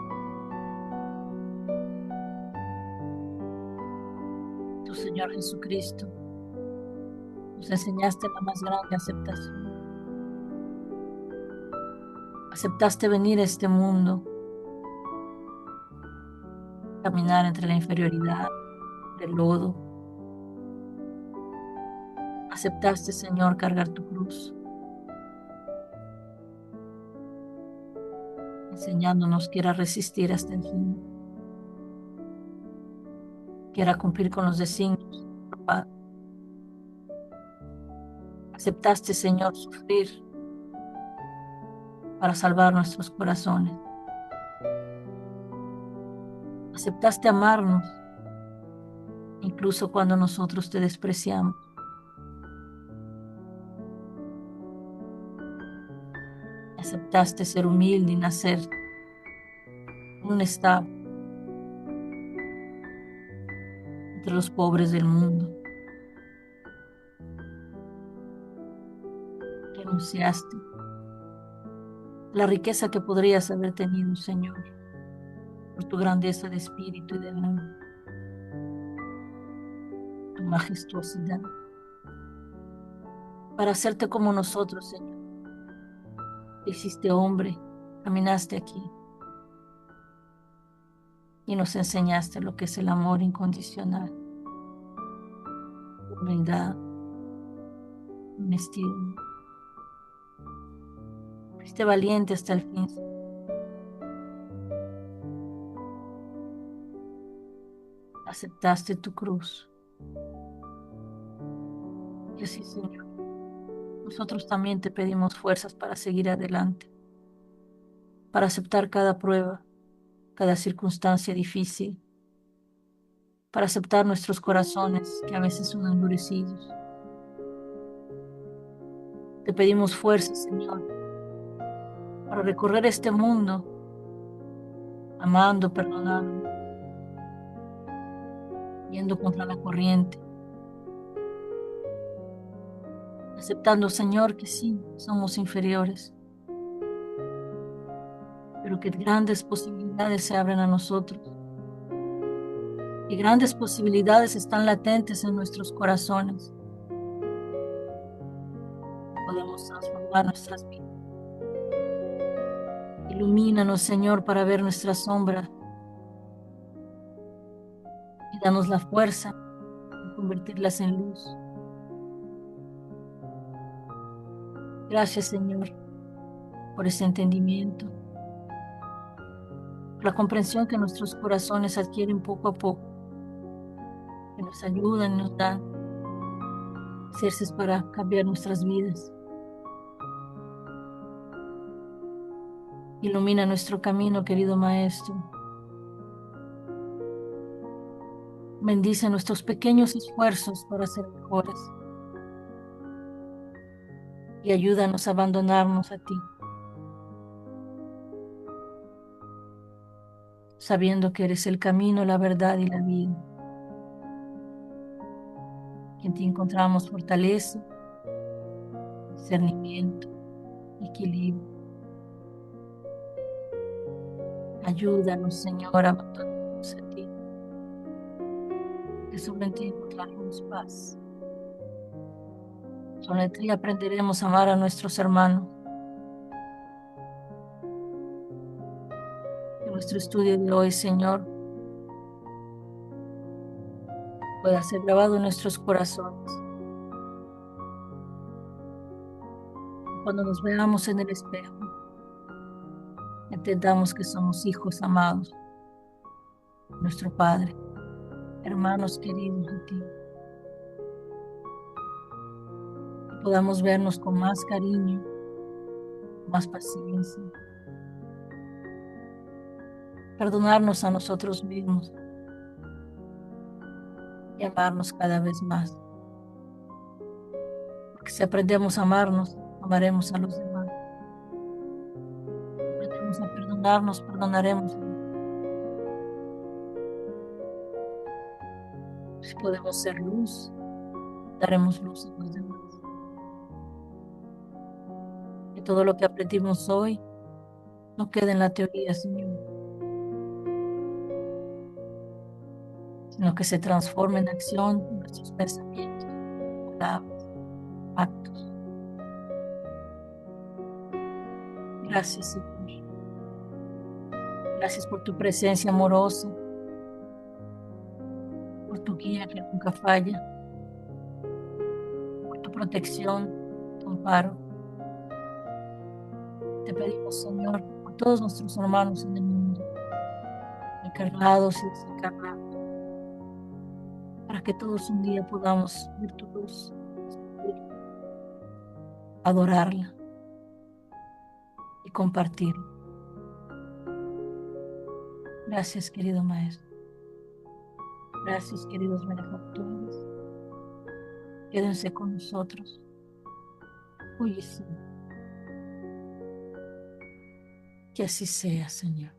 Speaker 2: Tu Señor Jesucristo, nos enseñaste la más grande aceptación. Aceptaste venir a este mundo, caminar entre la inferioridad, el lodo. Aceptaste, Señor, cargar tu cruz, enseñándonos que era resistir hasta el fin, que era cumplir con los designios de nuestro Padre. Aceptaste, Señor, sufrir para salvar nuestros corazones. Aceptaste amarnos, incluso cuando nosotros te despreciamos. Aceptaste ser humilde y nacer en un estado entre los pobres del mundo. Renunciaste la riqueza que podrías haber tenido, Señor, por tu grandeza de espíritu y de alma, tu majestuosidad, para hacerte como nosotros, Señor. Te hiciste hombre, caminaste aquí y nos enseñaste lo que es el amor incondicional, humildad, honestidad. Fuiste valiente hasta el fin. Aceptaste tu cruz. Y así, Señor, nosotros también te pedimos fuerzas para seguir adelante, para aceptar cada prueba, cada circunstancia difícil, para aceptar nuestros corazones que a veces son endurecidos. Te pedimos fuerzas, Señor, para recorrer este mundo, amando, perdonando, yendo contra la corriente, aceptando, Señor, que sí, somos inferiores, pero que grandes posibilidades se abren a nosotros y grandes posibilidades están latentes en nuestros corazones. Podemos transformar nuestras vidas. Ilumínanos, Señor, para ver nuestra sombra y danos la fuerza de convertirlas en luz. Gracias, Señor, por ese entendimiento, por la comprensión que nuestros corazones adquieren poco a poco, que nos ayudan y nos dan hacerse para cambiar nuestras vidas. Ilumina nuestro camino, querido Maestro. Bendice nuestros pequeños esfuerzos para ser mejores y ayúdanos a abandonarnos a ti, sabiendo que eres el camino, la verdad y la vida. Que en ti encontramos fortaleza, discernimiento, equilibrio. Ayúdanos, Señor, a abandonarnos a ti, que sobre ti encontraremos paz. Sobre ti aprenderemos a amar a nuestros hermanos. Que nuestro estudio de hoy, Señor, pueda ser grabado en nuestros corazones. Cuando nos veamos en el espejo, entendamos que somos hijos amados de nuestro Padre, hermanos queridos de ti. Que podamos vernos con más cariño, más paciencia, perdonarnos a nosotros mismos y amarnos cada vez más. Porque si aprendemos a amarnos, amaremos a los demás. Si aprendemos a perdonarnos, perdonaremos a los demás. Si podemos ser luz, daremos luz a los demás. Que todo lo que aprendimos hoy no quede en la teoría, Señor, sino que se transforme en acción en nuestros pensamientos, palabras, actos. Gracias, Señor. Gracias por tu presencia amorosa, por tu guía que nunca falla, por tu protección, tu amparo. Te pedimos, Señor, por todos nuestros hermanos en el mundo, encarnados y desencarnados, para que todos un día podamos ver tu luz, adorarla y compartirla. Gracias, querido Maestro. Gracias, queridos benefactores. Quédense con nosotros hoy y siempre. Que así sea, Señor.